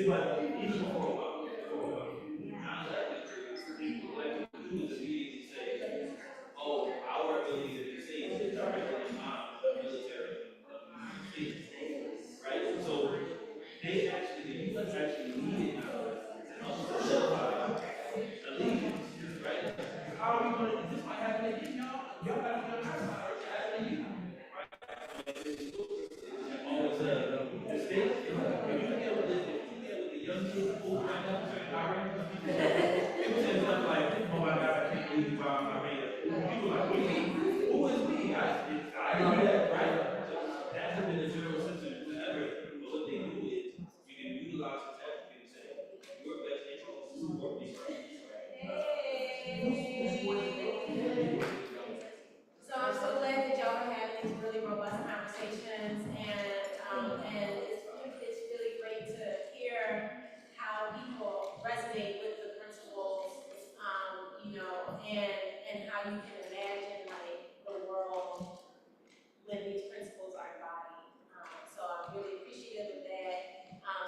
See, but even before now that people like to do is immediately say, oh, our ability to be safe is directly in line with the military of the United States, right? So they actually, the U.S. actually needed us to solidify allegiance, right? How are we going to, this might happen again, y'all got to be on our side, it's happening to you, right? Always the state, if you deal with this, if you deal with the young kids who right now, people say stuff like, oh my God, I can't believe you bombed Iran. People like, what do you mean? Who is me? I didn't do that, right? That has been the general sentiment forever. But what they do is, you can utilize this advocate and say, your best interest is to support these rights. So I'm so glad that y'all are having these really robust conversations, and it's really great to hear how people resonate with the principles, and how you can imagine like the world when these principles are embodied. So I'm really appreciative of that.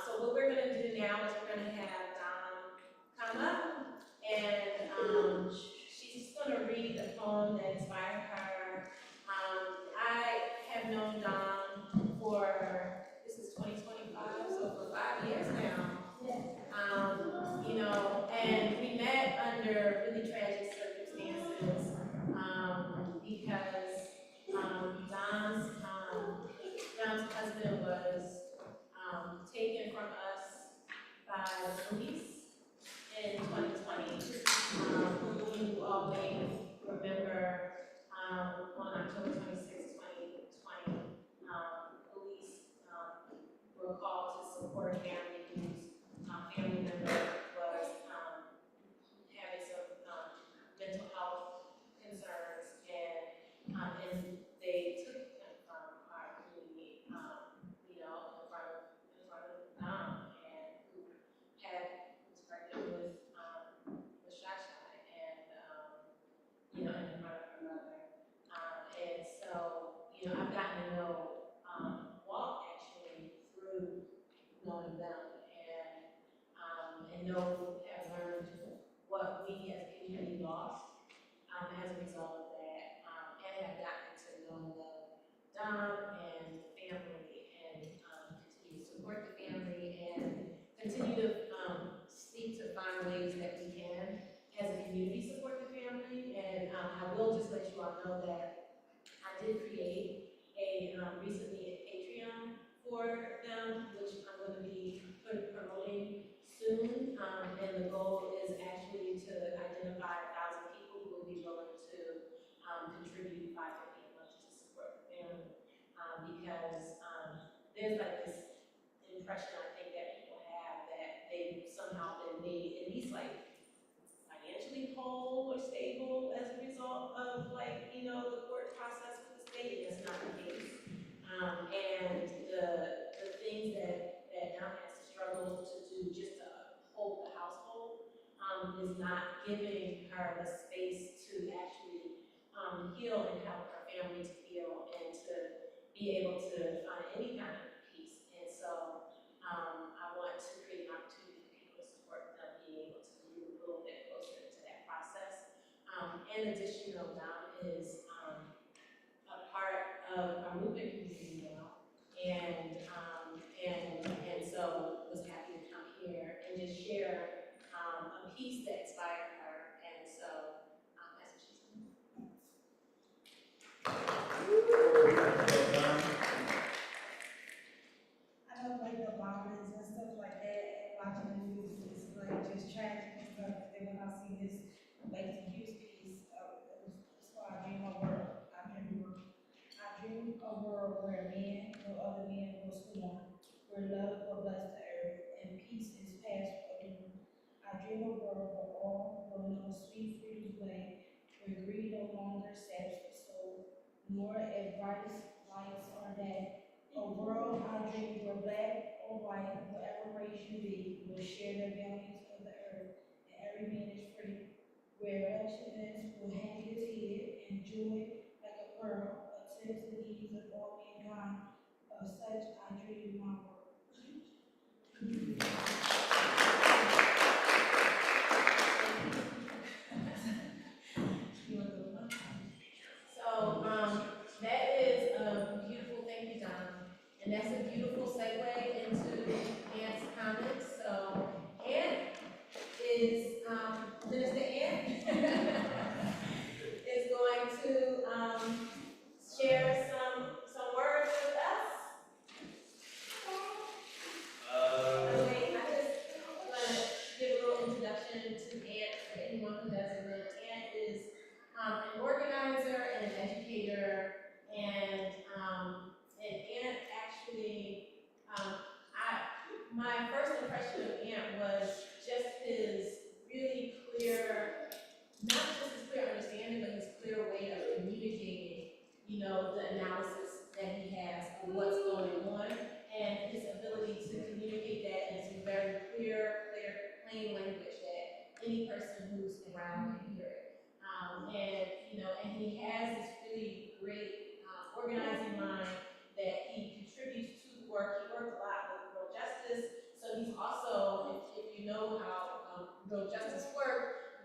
So what we're gonna do now is we're gonna have Don come up, and she's gonna read the poem that inspired her. I have known Don for, this is 2025, so for 5 years now. And we met under really tragic circumstances, because Don's husband was taken from us by the police in 2020. You all may remember, on October 26, 2020, police were called to support a family whose family member was having some mental health concerns, and they took him from our community, in front of Dom, and who was pregnant with Shashai, and in front of her mother. And so, I've gotten to know Walt actually through knowing them, and have learned what we as a community lost as a result of that, and have gotten to know Dom and the family, and continue to support the family, and continue to seek to find ways that we can, as a community, support the family. And I will just let you all know that I did create recently a Patreon for them, which I'm going to be promoting soon. And the goal is actually to identify 1,000 people who will be willing to contribute $550 a month to support the family. Because there's like this impression, I think, that people have that they've somehow been made at least like financially whole or stable as a result of the court process with the state. That's not the case. And the things that Dom has struggled to do just to hold the household is not giving her the space to actually heal and help her family to heal and to be able to find any kind of peace. And so I want to create an opportunity for people to support them being able to move a little bit closer into that process. In addition, Dom is a part of our movement community now, and so was happy to come here and just share a piece that inspired her, and so that's what she's doing. I don't like the bombings and stuff like that, and watching the news is like just tragic and stuff. And then when I see this Langston Hughes piece, it's why I dream of world. I dream of a world where men, no other men will scorn, where love will bless the earth, and peace is past for doom. I dream of a world where all will know sweet freedom's way, where greed no longer saps the soul, nor advice lights are dead. A world I dream where black or white, whatever race you be, will share the values of the earth, and every man is free. Where righteousness will hang his head, and joy like a pearl attends the needs of all mankind. Of such I dream my world.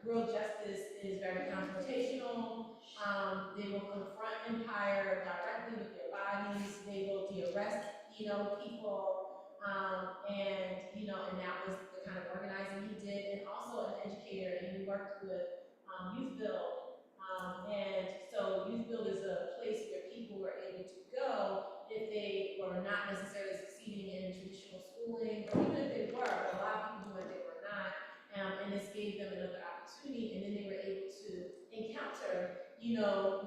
real justice is very confrontational. They will confront empire directly with their bodies. They will de-arrest, people. And that was the kind of organizing he did. And also an educator, and he worked with Youth Build. And so Youth Build is a place where people were able to go if they were not necessarily succeeding in traditional schooling, or even if they were, a lot of people who were, they were not. And this gave them another opportunity, and then they were able to encounter,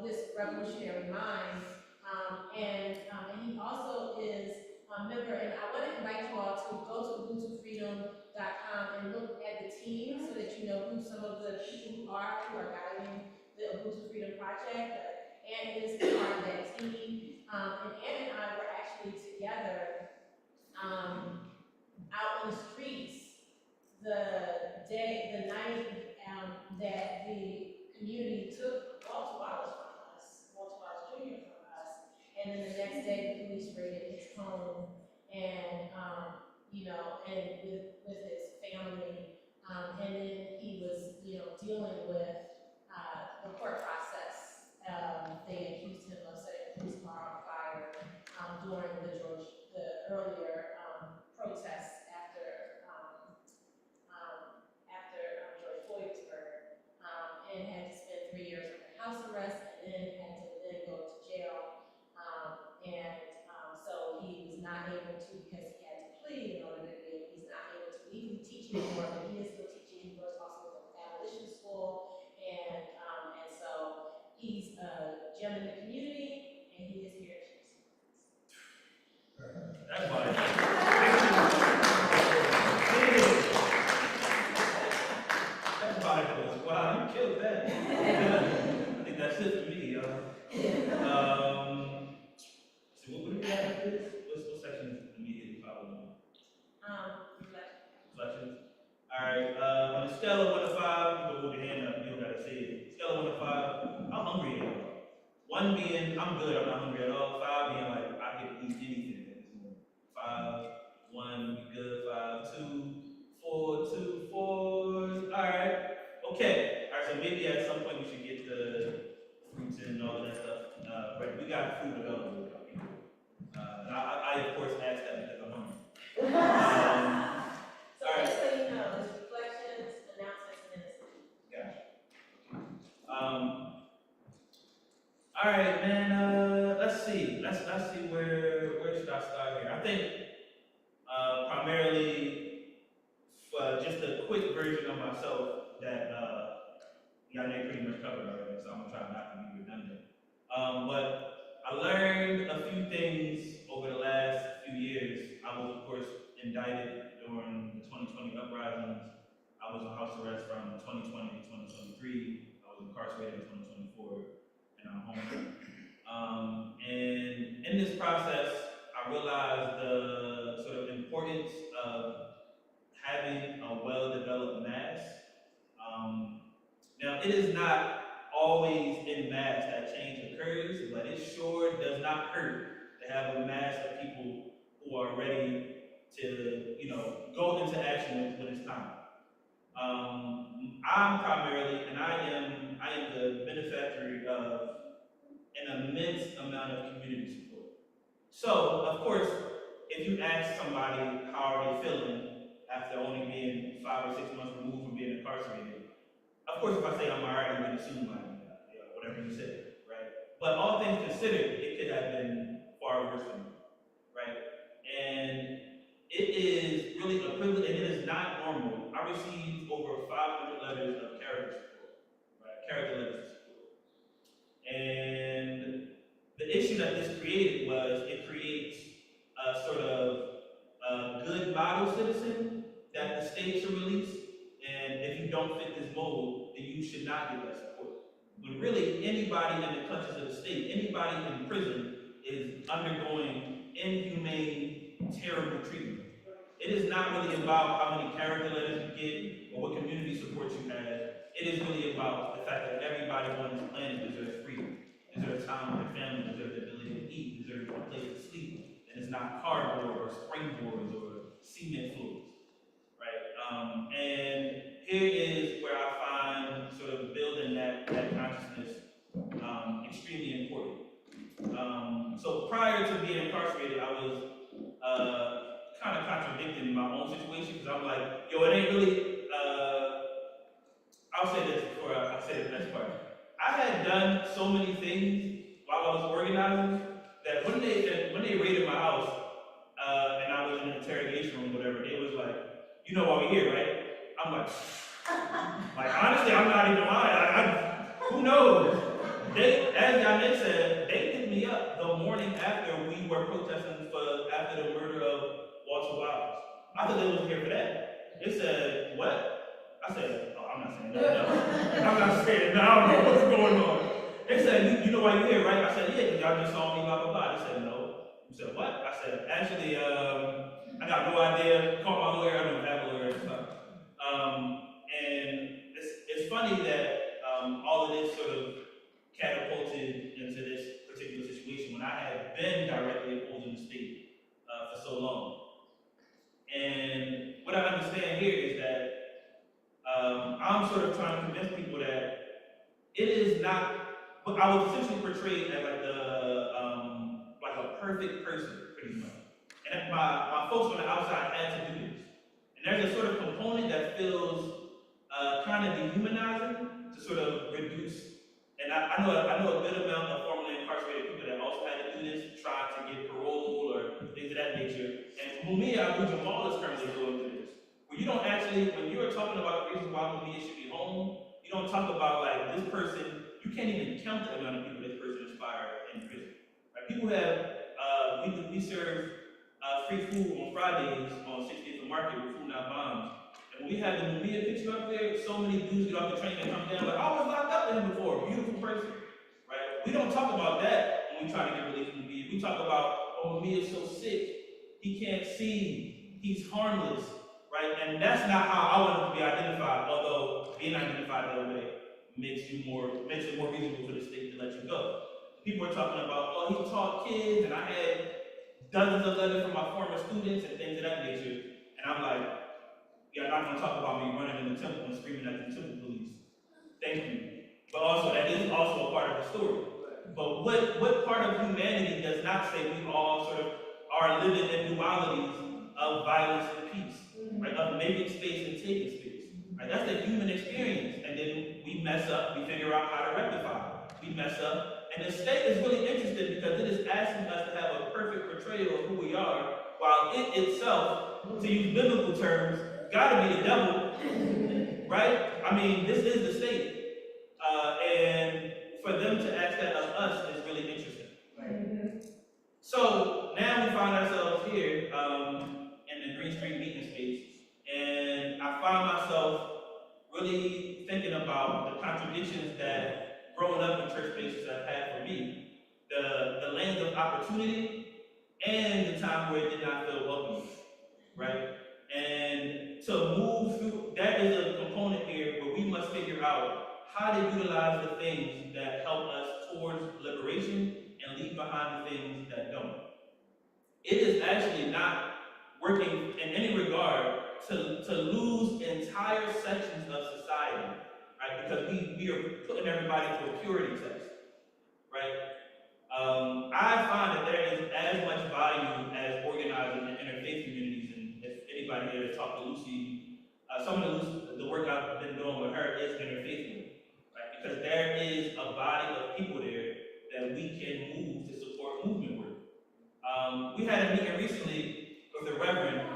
this revolutionary mind. And he also is a member, and I want to invite you all to go to UbuntuFreedom.com and look at the team so that you know who some of the people who are guiding the Ubuntu Freedom Project. Ann is part of that team. And Ann and I were actually together out in the streets the night that the community took Walter Wallace Jr. from us, and then the next day the police raided his home, and and with his family, and then he was dealing with the court process. They accused him of setting a police car on fire during the earlier protests after George Floyd was murdered, and had to spend 3 years under house arrest, and then had to then go to jail. So he was not able to, because he had to plead in order to he's not able to even teach anymore, but he is still teaching. He works also with abolition school, and so he's a gem in the community, and he is here to share some. That's why. That's Bible. Wow, you killed that. I think that's it for me, y'all. So what would we have after this? What section is immediately following? Reflections. All right. On a scale of 1 to 5, you can hold your hand up. You don't gotta say it. Scale of 1 to 5. How hungry are you? 1 being I'm good. I'm not hungry at all. 5 being like I can eat anything at this moment. 5, 1, you good. 5, 2, 4, 2, 4. All right. Okay. All right. So maybe at some point we should get the fruits and all of that stuff. Right. We got food available. I of course asked that because I'm hungry. So just so you know, there's reflections, announcements, and then All right, man. Let's see. Let's see where should I start here. I think primarily just a quick version of myself that y'all pretty much covered already, so I'm gonna try not to be redundant. But I learned a few things over the last few years. I was, of course, indicted during the 2020 uprisings. I was on house arrest from 2020 to 2023. I was incarcerated in 2024, and I'm home. And in this process, I realized the sort of importance of having a well-developed mass. Now, it is not always in mass that change occurs, but it sure does not hurt to have a mass of people who are ready to, go into action when it's time. I'm primarily, and I am the benefactor of an immense amount of community support. So, of course, if you ask somebody how are they feeling after only being 5 or 6 months removed from being incarcerated, of course, if I say I'm alright, I'm going to assume whatever you said, right? But all things considered, it could have been far worse than that, right? And it is really a privilege, and it is not normal. I received over 500 letters of character support, right? Character letters of support. And the issue that this created was it creates a sort of a good model citizen that the state should release. And if you don't fit this mold, then you should not get that support. When really anybody in the clutches of the state, anybody in prison is undergoing inhumane, terrible treatment. It is not really about how many character letters you get or what community support you have. It is really about the fact that everybody on this planet deserves freedom, deserves time with their family, deserves the ability to eat, deserves a place to sleep, and it's not cardboard or springboards or cement floors. Right? And here is where I find contradicting my own situation because I'm like, yo, it ain't really. I'll say this before I say the next part. I had done so many things while I was organizing that when they raided my house and I was in the interrogation room, whatever, they was like, you know why we're here, right? I'm like, honestly, I'm not even lying. Who knows? As Yamit said, they picked me up the morning after we were protesting after the murder of Walter Wallace. I thought they was here for that. They said, what? I said, oh, I'm not saying that. No. I'm not saying that. I don't know what's going on. They said, you know why you're here, right? I said, yeah, because y'all just saw me, blah, blah, blah. They said, no. You said, what? I said, actually, I got no idea. Call my lawyer. I don't have a lawyer and stuff. And it's funny that all of this sort of catapulted into this particular situation when I had been directly opposing the state for so long. And what I understand here is that I'm sort of trying to convince people that it is not, but I was essentially portrayed as like a perfect person, pretty much. And my folks on the outside had to do this. And there's a sort of component that feels kind of dehumanizing to sort of reduce. And I know a good amount of formerly incarcerated people that also had to do this, trying to get parole or things of that nature. And Mumia Abu Jamal is currently going through this. Where you don't actually, when you're talking about the reasons why Mumia should be home, you don't talk about like this person, you can't even count the amount of people this person inspired in prison. Right? People have, we serve free food on Fridays on 60th and Market with Food Not Bombs. And when we have the Mumia picture up there, so many dudes get off the train and come down like, I was locked up with him before, beautiful person. Right? We don't talk about that when we try to get relief from Mumia. We talk about, oh, Mumia is so sick, he can't see, he's harmless. Right? And that's not how I want to be identified, although being identified that way makes it more reasonable for the state to let you go. People are talking about, oh, he taught kids, and I had dozens of letters from my former students and things of that nature. And I'm like, you're not going to talk about me running in the temple and screaming at the temple police. Thank you. But also, that is also a part of the story. But what part of humanity does not say we all sort of are living in dualities of violence and peace? Right, of making space and taking space. Right, that's the human experience. And then we mess up, we figure out how to rectify it. We mess up. And the state is really interesting because it is asking us to have a perfect portrayal of who we are, while it itself, to use biblical terms, gotta be the devil. Right? I mean, this is the state. And for them to ask that of us is really interesting. Right? So now we find ourselves here in the Green Street meeting space. And I find myself really thinking about the contradictions that growing up in church spaces have had for me. The lanes of opportunity and the time where it did not feel welcome. Right? And to move through, that is a component here where we must figure out how to utilize the things that help us towards liberation and leave behind the things that don't. It is actually not working in any regard to lose entire sections of society, right? Because we are putting everybody through a purity test, right? I find that there is as much value as organizing in interfaith communities, and if anybody here has talked to Lucy, some of the work I've been doing with her is interfaith, right? Because there is a body of people there that we can move to support movement work. We had a meeting recently with a reverend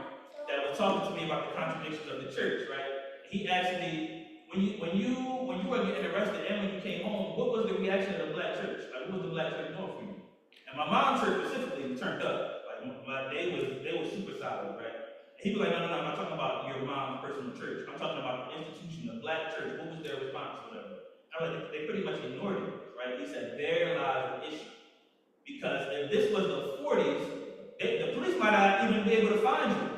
that was talking to me about the contradictions of the church, right? He asked me, when you were getting arrested and when you came home, what was the reaction of the black church? Like, what was the black church doing for you? And my mom's church specifically turned up. Like, they were super solid, right? And he was like, no, I'm not talking about your mom's personal church. I'm talking about the institution, the black church. What was their response, whatever? I was like, they pretty much ignored it, right? He said, there lies the issue. Because if this was the 40s, the police might not even be able to find you.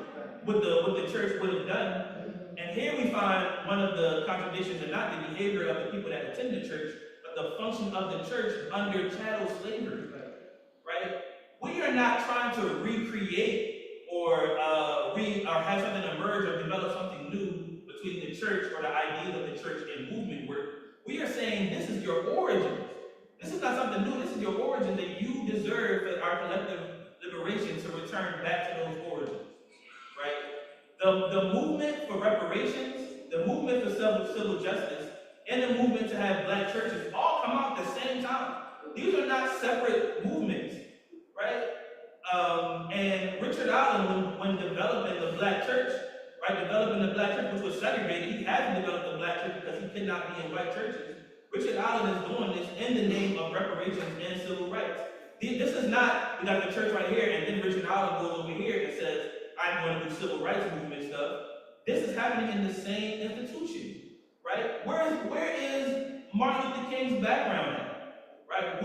What the church would have done. And here we find one of the contradictions, and not the behavior of the people that attend the church, but the function of the church under chattel slavery. Right? We are not trying to recreate or have something emerge or develop something new between the church or the ideas of the church and movement work. We are saying this is your origins. This is not something new. This is your origin that you deserve for our collective liberation to return back to those origins. Right? The movement for reparations, the movement for civil justice, and the movement to have black churches all come out at the same time. These are not separate movements, right? And Richard Allen, when developing the black church, right, developing the black church, which was segregated, he had to develop the black church because he could not be in white churches. Richard Allen is doing this in the name of reparations and civil rights. This is not, we got the church right here, and then Richard Allen goes over here and says, I'm going to do civil rights movement stuff. This is happening in the same institution, right? Where is Martin Luther King's background at, right?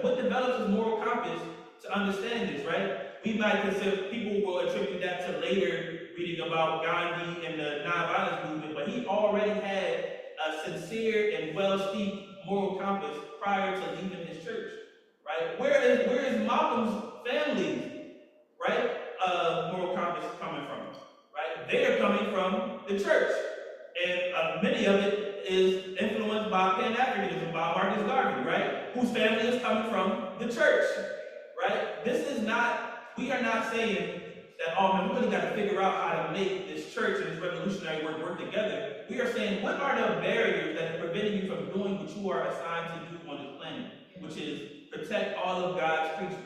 What develops his moral compass to understand this, right? We might consider, people will attribute that to later reading about Gandhi and the nonviolence movement, but he already had a sincere and well-steeped moral compass prior to leaving his church, right? Where is Malcolm's family, right? Moral compass coming from, right? They are coming from the church, and many of it is influenced by Pan-Africanism, by Marcus Garvey, right? Whose family is coming from the church, right? This is not, we are not saying that, oh man, we really got to figure out how to make this church and this revolutionary work together. We are saying, what are the barriers that are preventing you from doing what you are assigned to do on this planet, which is protect all of God's creatures.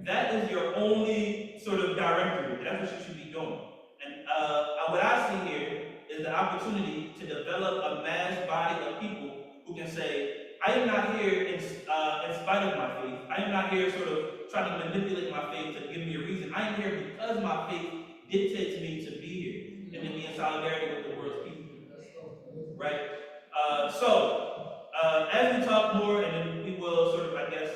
That is your only sort of directory. That's what you should be doing. And what I see here is the opportunity to develop a mass body of people who can say, I am not here in spite of my faith. I am not here sort of trying to manipulate my faith to give me a reason. I am here because my faith dictates me to be here and to be in solidarity with the world's people. Right? As we talk more, and then we will sort of, I guess,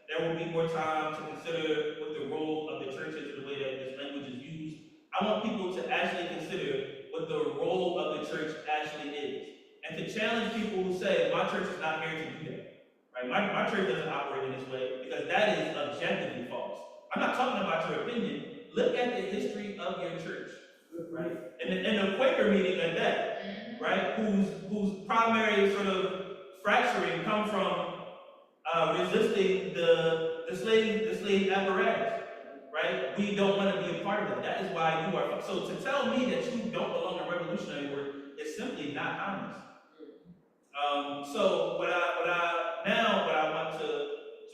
there will be more time to consider what the role of the churches and the way that this language is used. I want people to actually consider what the role of the church actually is. And to challenge people who say, my church is not here to do that. Right? My church doesn't operate in this way because that is objectively false. I'm not talking about your opinion. Look at the history of your church. Right? And the Quaker meeting at that, right? Whose primary sort of fracturing come from resisting the slave apparatus, right? We don't want to be a part of it. That is why you are. So to tell me that you don't belong to revolutionary work is simply not honest. So what I want to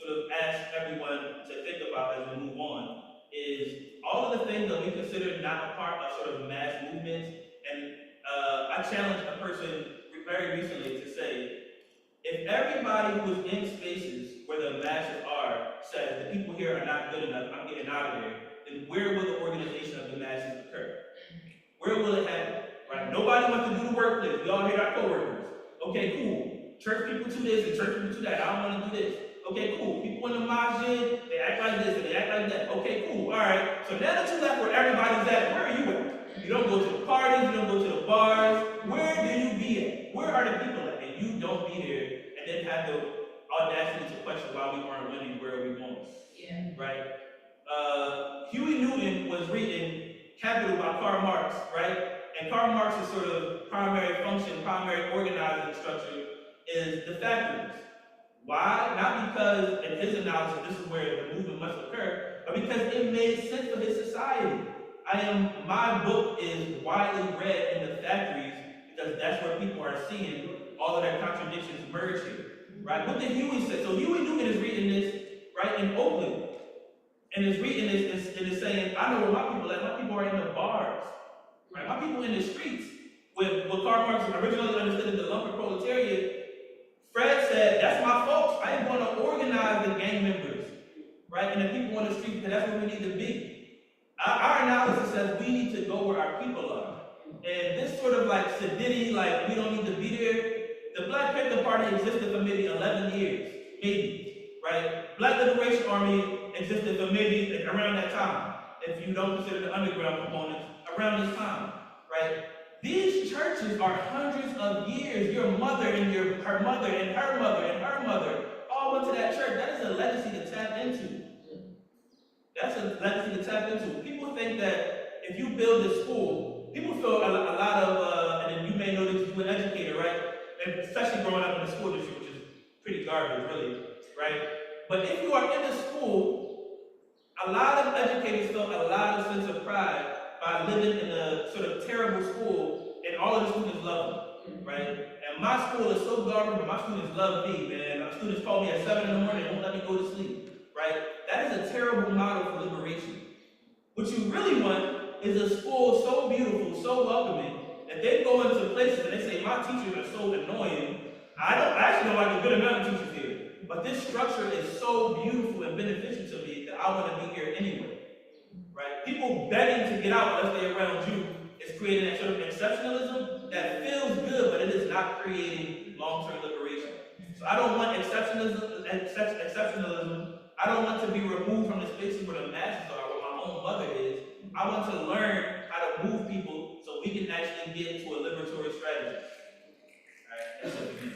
sort of ask everyone to think about as we move on is all of the things that we consider not a part of sort of mass movements. And I challenged a person very recently to say, if everybody who is in spaces where the masses are says the people here are not good enough, I'm getting out of here, then where will the organization of the masses occur? Where will it happen? Right? Nobody wants to do the workplace. We all hate our coworkers. Okay, cool. Church people do this and church people do that. I don't want to do this. Okay, cool. People in the masjid, they act like this and they act like that. Okay, cool. All right. So now that you left where everybody's at, where are you at? You don't go to the parties. You don't go to the bars. Where do you be at? Where are the people at? And you don't be there. Then have the audacity to question why we aren't winning, where are we going? Yeah. Right? Huey Newton was reading Capital by Karl Marx, right? And Karl Marx's sort of primary function, primary organizing structure is the factories. Why? Not because, in his analysis, this is where the movement must occur, but because it made sense for his society. My book is widely read in the factories because that's where people are seeing all of their contradictions merge here, right? What did Huey say? So Huey Newton is reading this, right, in Oakland, and is reading this and is saying, I know where my people are. My people are in the bars, right? My people in the streets. With what Karl Marx originally understood as the lumpen proletariat, Fred said, that's my folks. I am going to organize the gang members, right, and the people on the street, because that's where we need to be. Our analysis says we need to go where our people are. And this sort of like sedity, like we don't need to be there. The Black Panther Party existed for maybe 11 years, maybe, right? Black Liberation Army existed for maybe around that time, if you don't consider the underground components, around this time, right? These churches are hundreds of years. Your mother and her mother and her mother and her mother all went to that church. That is a legacy to tap into. That's a legacy to tap into. People think that if you build a school, people feel a lot of, and then you may know that you're an educator, right? And especially growing up in the school district, which is pretty garbage, really, right? But if you are in a school, a lot of educators feel a lot of sense of pride by living in a sort of terrible school, and all of the students love me, right? And my school is so garbage, but my students love me, man. My students call me at 7 in the morning and won't let me go to sleep, right? That is a terrible model for liberation. What you really want is a school so beautiful, so welcoming, that they go into places and they say, my teachers are so annoying. I actually don't like a good amount of teachers here, but this structure is so beautiful and beneficial to me that I want to be here anyway, right? People begging to get out unless they're around you is creating that sort of exceptionalism that feels good, but it is not creating long-term liberation. So I don't want exceptionalism. I don't want to be removed from the spaces where the masses are, where my own mother is. I want to learn how to move people so we can actually get to a liberatory strategy. All right, that's it for me.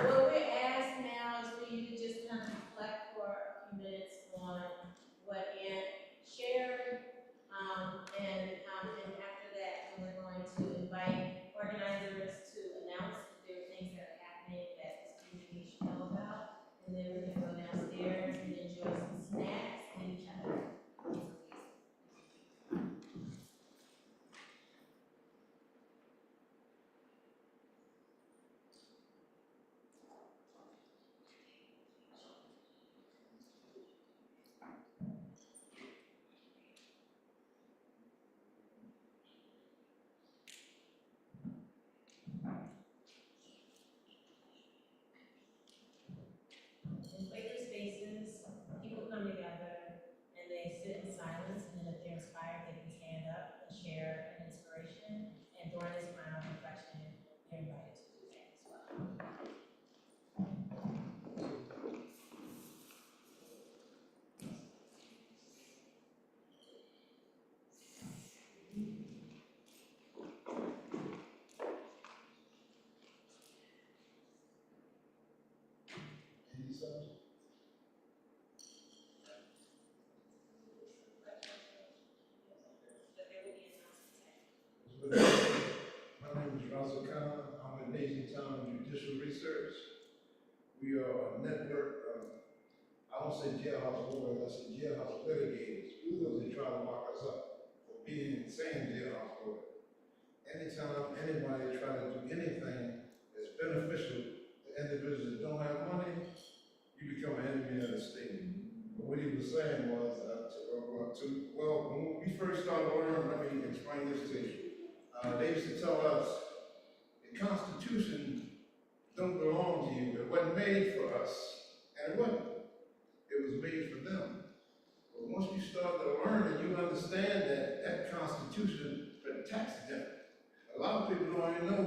What we're asked now is for you to just kind of reflect for a few minutes on what Ann shared. And after that, we're going to invite organizers to announce if there are things that are happening that this community should know about. And then we're gonna go downstairs and enjoy some snacks and each other. In Quaker spaces, people come together and they sit in silence, and then if they're inspired, they can stand up and share an inspiration. And during this final reflection, they're invited to do that as well. My name is Russell Khan. I'm with Town Judicial Research. We are a network of, I don't say jailhouse lawyers, I say jailhouse litigators, because they try to lock us up for being insane jailhouse lawyers. Anytime anybody try to do anything that's beneficial to individuals that don't have money, you become an enemy of the state. But what he was saying was, well, when we first started learning, let me explain this to you. They used to tell us, the Constitution don't belong to you. It wasn't made for us. And it wasn't. It was made for them. But once you start to learn and you understand that that Constitution protects them. A lot of people don't even know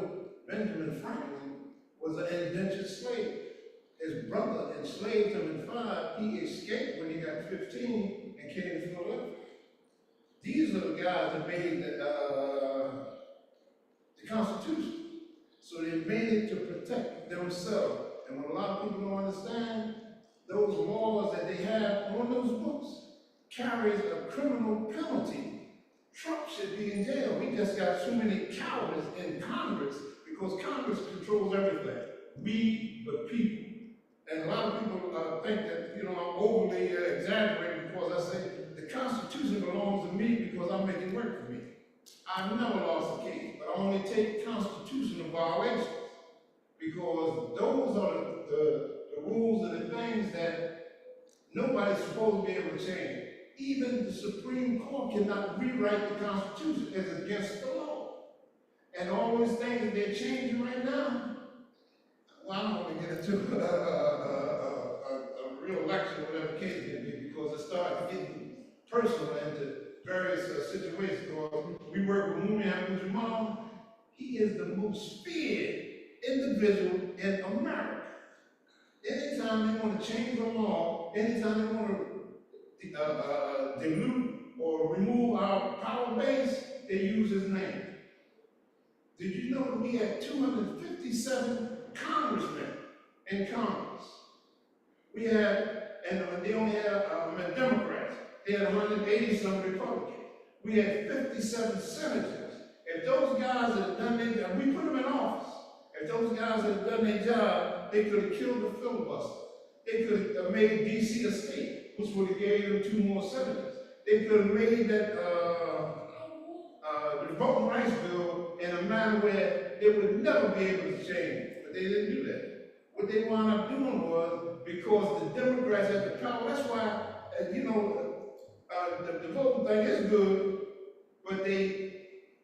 Benjamin Franklin was an indentured slave. His brother enslaved him in 5. He escaped when he got 15 and came to Philadelphia. These are the guys that made the Constitution. So they made it to protect themselves. And what a lot of people don't understand, those laws that they have on those books carries a criminal penalty. Trump should be in jail. We just got too many cowards in Congress because Congress controls everything. We, the people. And a lot of people think that, I'm overly exaggerating because I say the Constitution belongs to me because I make it work for me. I've never lost a case, but I only take constitutional violations because those are the rules and the things that nobody's supposed to be able to change. Even the Supreme Court cannot rewrite the Constitution. It's against the law. And all those things that they're changing right now, well, I don't want to get into a real lecture or whatever case it may be because it started getting personal into various situations. Because we work with Mumi Abu-Jamal. He is the most feared individual in America. Anytime they want to change the law, anytime they want to dilute or remove our power base, they use his name. Did you know that we had 257 congressmen in Congress? We had, and they only had Democrats. They had 180-some Republicans. We had 57 senators. If those guys had done their job, we put them in office. If those guys had done their job, they could have killed the filibuster. They could have made DC a state, which would have gave them 2 more senators. They could have made that the voting rights bill in a manner where it would never be able to change, but they didn't do that. What they wound up doing was, because the Democrats had the power, that's why, the voting thing is good, but they,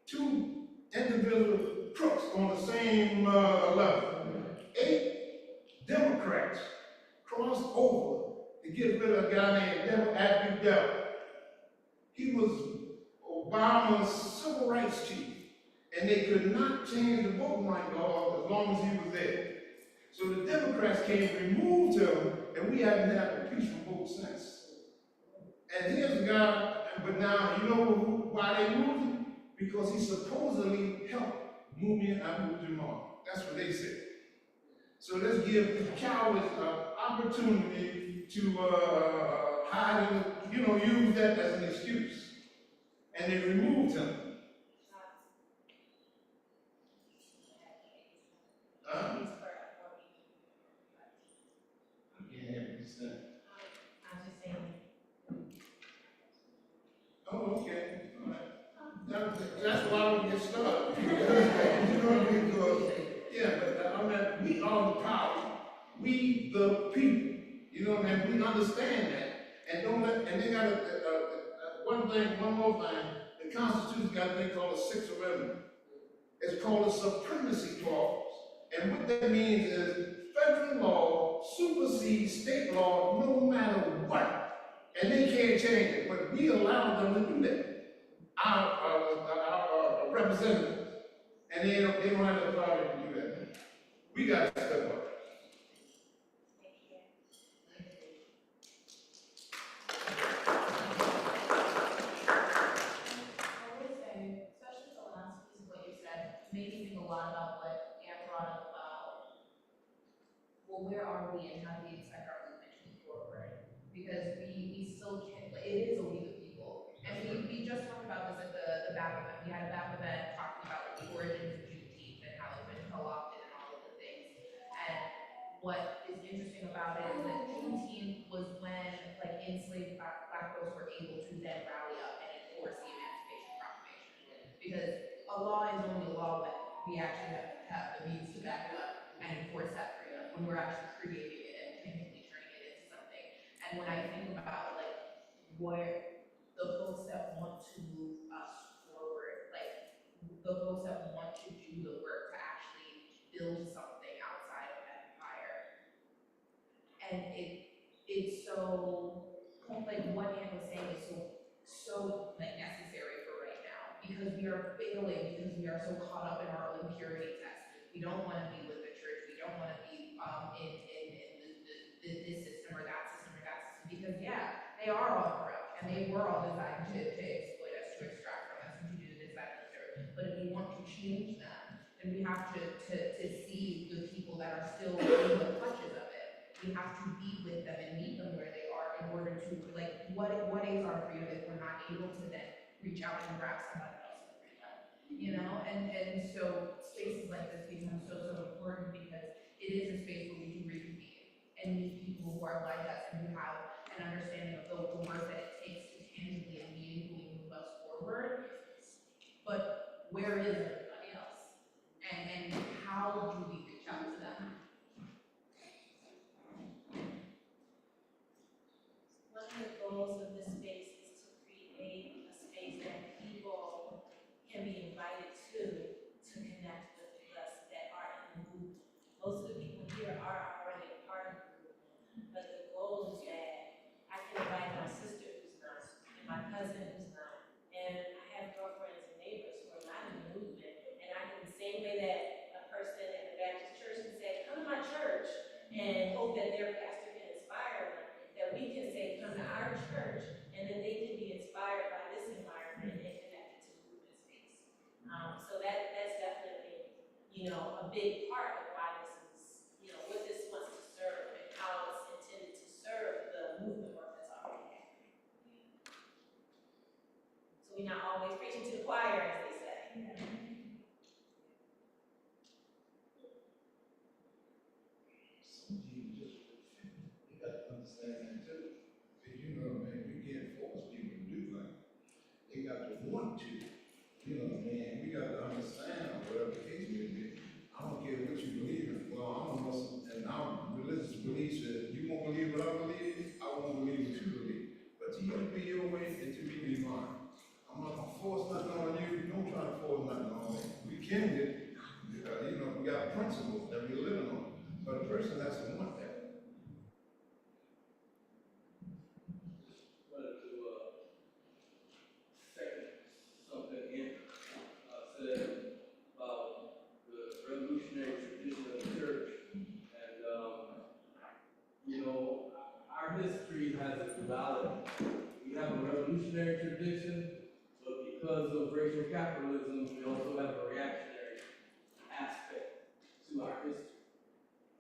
2 individual crooks on the same level. 8 Democrats crossed over to get rid of a guy named Abdul. He was Obama's civil rights chief, and they could not change the voting rights law as long as he was there. So the Democrats came and removed him, and we haven't had a peaceful vote since. And here's a guy, but now, you know why they moved him? Because he supposedly helped Mumia Abu-Jamal. That's what they said. So let's give the cowards an opportunity to hide and, use that as an excuse. And they removed him. I'm just saying. Oh, okay. All right. That's why I don't get started. You know what I mean? Because, yeah, but I mean, we are the power. We the people. You know what I mean? We understand that. And they got one more thing. The Constitution's got a thing called a Sixth Amendment. It's called a supremacy clause. And what that means is federal law supersedes state law no matter what. And they can't change it, but we allow them to do that. Our representatives. And they don't have the authority to do that. We got to step up. I would say, especially the last piece of what you said, made me think a lot about what Anne brought up about, well, where are we and how do we expect our movement to move forward? Because we still can't, it is a we the people. And we just talked about this at the BAP event. We had a BAP event talking about the origins of Juneteenth and how it's been co-opted and all of the things. And what is interesting about it is that Juneteenth was when enslaved black folks were able to then rally up and enforce the Emancipation Proclamation. Because a law is only a law when we actually have the means to back it up and enforce that freedom, when we're actually creating it and tangibly turning it into something. And when I think about where the folks that want to move us forward, the folks that want to do the work to actually build something outside of empire. And it's so, what Anne was saying is so necessary for right now, because we are failing, because we are so caught up in our own purity test. We don't want to be with the church, we don't want to be in this system or that system, because they are all corrupt, and they were all designed to exploit us, to extract from us, and to do this, that, and the third. But if we want to change them, then we have to see the people that are still in the clutches of it. We have to be with them and meet them where they are in order to, what is our freedom if we're not able to then reach out and grab somebody else's freedom? And so spaces like this become so important, because it is a space where we can reconvene and meet people who are like us and who have an understanding of the work that it takes to tangibly and meaningfully move us forward. But where is everybody else? And how do we reach out to them? One of the goals of this space is to create a space that people can be invited to connect with us that are in the movement. Most of the people here are already a part of the movement, but the goal is that I can invite my sister who's not, and my cousin who's not, and I have girlfriends and neighbors who are not in the movement, and I can, the same way that a person in the Baptist church can say, come to my church, and hope that their pastor can inspire them, that we can say, come to our church, and then they can be inspired by this environment and connected to the movement space. So that's definitely, a big part of why this is, what this wants to serve and how it's intended to serve the movement work that's already happening. So we're not always preaching to the choir, as they say. celebration of capitalism, we also have a reactionary aspect to our history.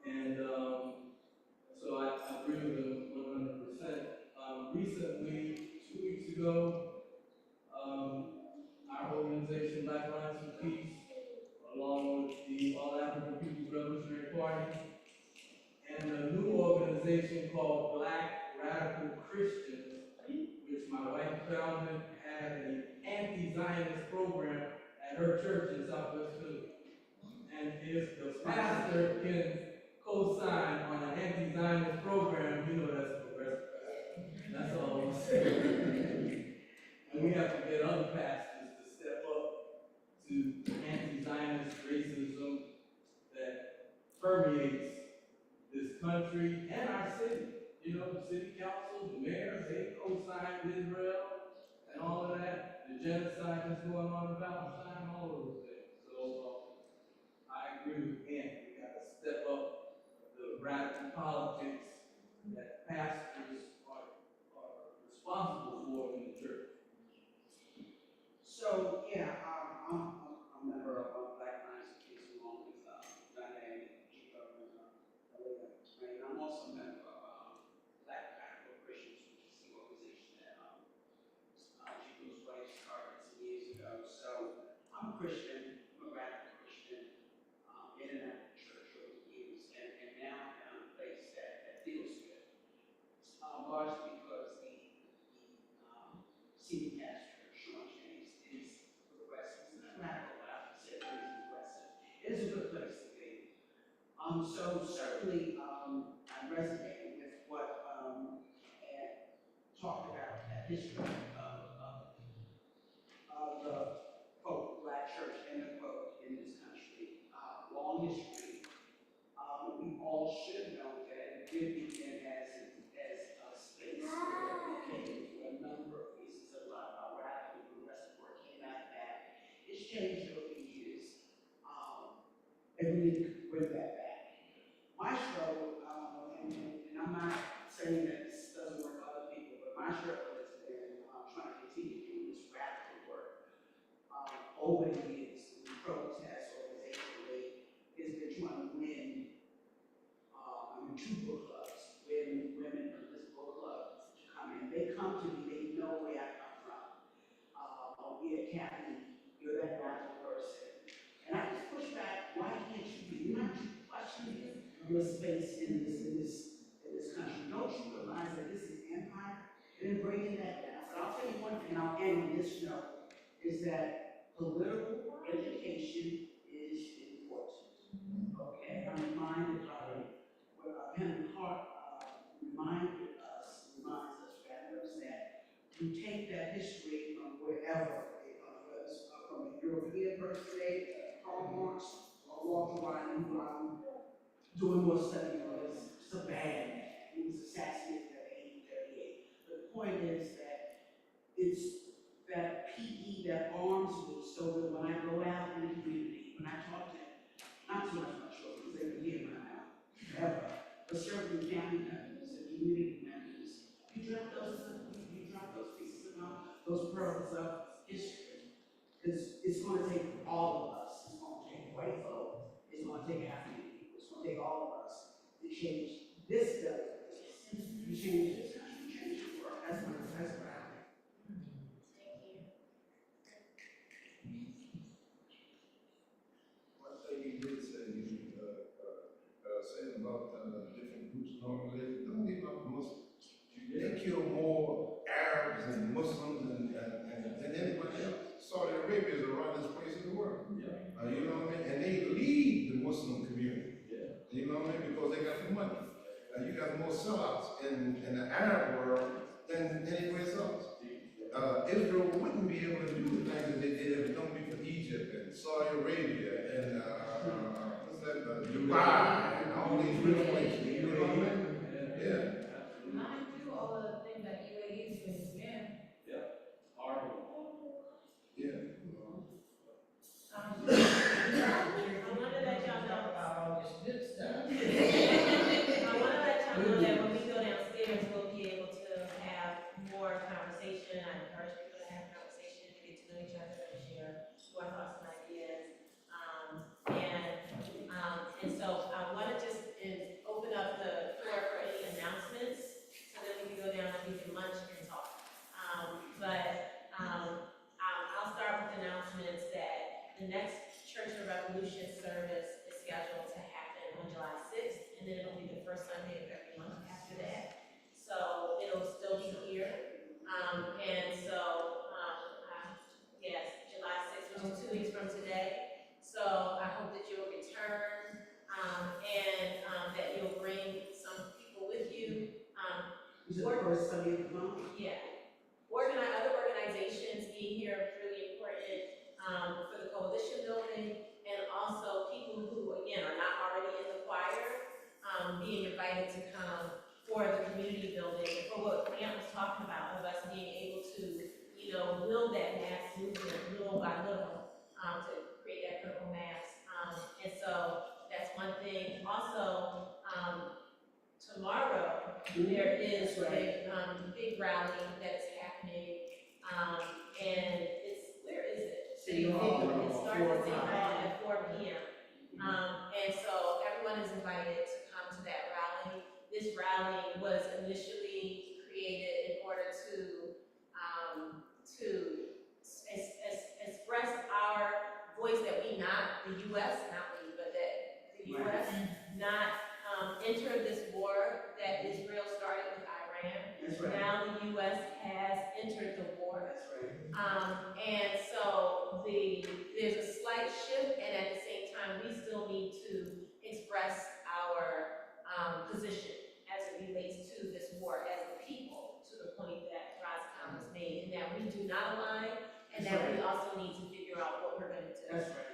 And so I agree with them 100%. Recently, 2 weeks ago, our organization, Black Alliance for Peace, along with the All African People's Revolutionary Party, and a new organization called Black Radical Christians, which my wife founded, had an anti-Zionist program at her church in Southwest Philly. And if the pastor can co-sign on an anti-Zionist program, you know that's a progressive pastor. That's all I'm saying. And we have to get other pastors to step up to anti-Zionist racism that permeates this country and our city. You know, the city council, the mayor, they co-signed Israel and all of that. The genocide that's going on in Palestine, all of those things. So I agree with Ann. We got to step up the radical politics that pastors are responsible for in the church. So, yeah, I'm a member of Black Alliance for Peace along with Diane and Chico and Aaliyah. And I'm also a member of Black Radical Christians, which is the organization that Chico's wife started some years ago. So I'm a Christian, I'm a radical Christian, in and out of the church over the years, and now I found a place that feels good. Largely because the senior pastor, Sean James, is progressive. It's not radical, but I would say he's progressive. It is a good place to be. So certainly I resonate with what Ed talked about, that history of the quote Black church end of quote in this country. Long history. We all should know that it did begin as a space where we came to a number of pieces. A lot of our radical progressive work came out of that. It's changed over the years, and we need to bring that back. My struggle, and I'm not saying that this doesn't work for other people, but my struggle has been trying to continue doing this radical work over the years. The protest organizationally has been trying to win. Two book clubs, win women from this book club to come in. They come to me, they know where I come from. Oh, yeah, Kathy, you're that radical person. And I just push back, why can't you be? You're not questioning your space in this country. Don't you realize that this is empire? And then bringing that down. But I'll tell you one thing, I'll end on this note, is that political education is important. Okay, I'm reminded by Henry Hart reminds us that you take that history from wherever it comes, whether it's from a European person, Karl Marx, or Walter White, doing more study on this. It's a bad man. He was assassinated at age 38. But the point is that it's that PE that arms me so that when I go out in the community, when I talk to, not so much my children, because they can hear my mouth, ever. But certainly family members and community members, you drop those pieces of those pearls of history. Because it's going to take all of us. It's going to take white folk. It's going to take African people. It's going to take all of us to change this building. To change this country, to change the world. That's what I think. One thing you did say, saying about different groups and organizations, don't leave out the Muslims. They kill more Arabs and Muslims than anybody else. Saudi Arabia is the largest place in the world. Yeah. You know what I mean? And they lead the Muslim community. Yeah. You know what I mean? Because they got the money. You got more sellouts in the Arab world than anywhere else. Israel wouldn't be able to do the things that they did if it don't be for Egypt and Saudi Arabia and Dubai and all these real places. You know what I mean? Yeah. Mind you, all of the things that UAE is doing, yeah. Yeah. Horrible. Yeah. I want to let y'all know. All this good stuff. I want to let y'all know that when we go downstairs, we'll be able to have more conversation. I encourage people to have conversation, get to know each other, and money in the month. Yeah. Other organizations being here is really important, for the coalition building, and also people who, again, are not already in the choir, being invited to come for the community building, and for what Grant was talking about, of us being able to, build that mass movement little by little, to create that critical mass. And so that's one thing. Also, tomorrow, there is a big rally that's happening, and where is it? City Hall. It starts at City Hall at 4 p.m. And so everyone is invited to come to that rally. This rally was initially created in order to express our voice that the U.S., not we, but that the U.S. not enter this war that Israel started with Iran. That's right. Now the U.S. has entered the war. That's right. And so there's a slight shift, and at the same time, we still need to express our position as it relates to this war as a people, to the point that Roscoe was made, and that we do not align, and that we also need to figure out what we're gonna do. That's right.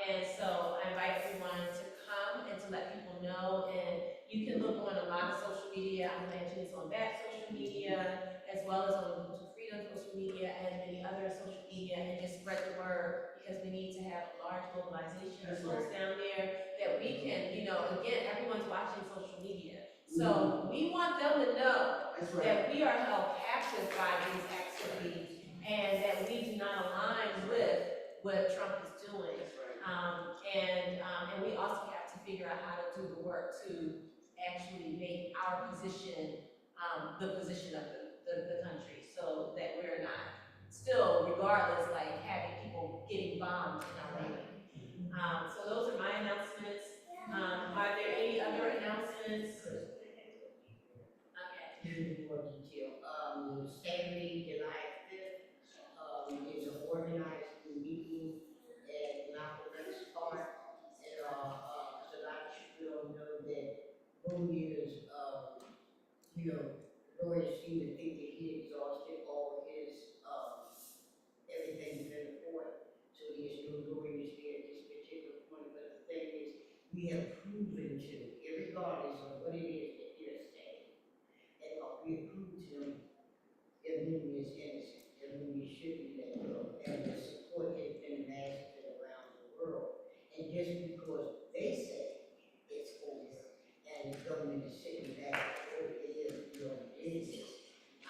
And so I invite everyone to come and to let people know, and you can look on a lot of social media. I'm mentioning it's on that social media, as well as on Ubuntu Freedom social media and many other social media, and just spread the word, because we need to have a large mobilization of folks down there that we can, again, everyone's watching social media. So we want them to know That's right. that we are held captive by these activities, and that we do not align with what Trump is doing. That's right. And we also have to figure out how to do the work to actually make our position, the position of the country, so that we're not still, regardless, like having people getting bombed in our way. So those are my announcements. Are there any other announcements? Okay. Here's more detail. Saturday, July 5th, is an organized meeting at Inaugural Park. And, because a lot of people don't know that lawyers, lawyers seem to think that he exhausted all his, everything in the court. So there's no lawyers here at this particular point. But the thing is, we have proven to, regardless of what it is that they're saying, and we have proved to them that Mooney is innocent, that Mooney should be let go, and the support has been massive around the world. And just because they say it's over, and the government is sitting back, oh, it is, it is.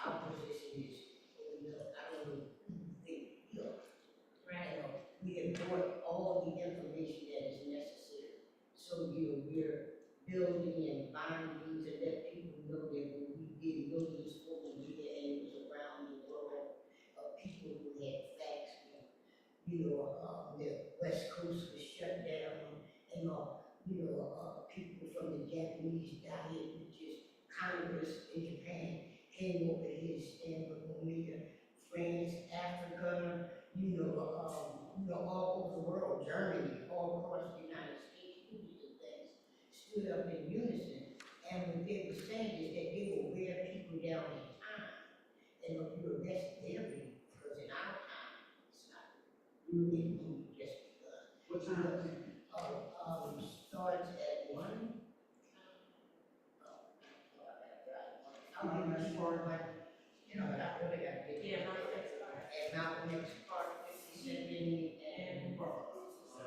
Our position is, oh, no, I don't know who you think we are. Right. We have brought all the information that is necessary. So, we're building and binding to let people know that when we did millions over here, and it was around the world of people who had facts, the West Coast was shut down, and people from the Japanese diet, which is Congress in Japan, came over here to stand with Mumia, France, Africa, all over the world, Germany, all across the United States, movies and things, stood up in unison. And what they were saying is that they will wear people down in time. And that's their belief, because in our time, it's not really moving just because. What time? Starts at 1. I'll be much more like, but I really got to get. Yeah, Mount X Park. At Mount X Park, 57 and.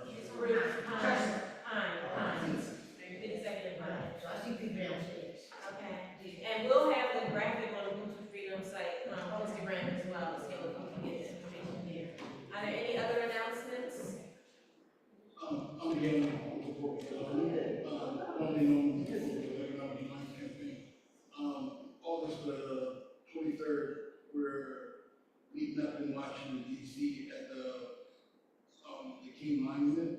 It's Bruce Pine. 52nd Pine. So I see people downstairs. Okay. And we'll have the graphic on the Ubuntu Freedom site, Instagram as well, so you can get the information there. Are there any other announcements? I'm again on the board, only known for the economic design campaign. August 23rd, we're meeting up in Washington, D.C. at the King Monument.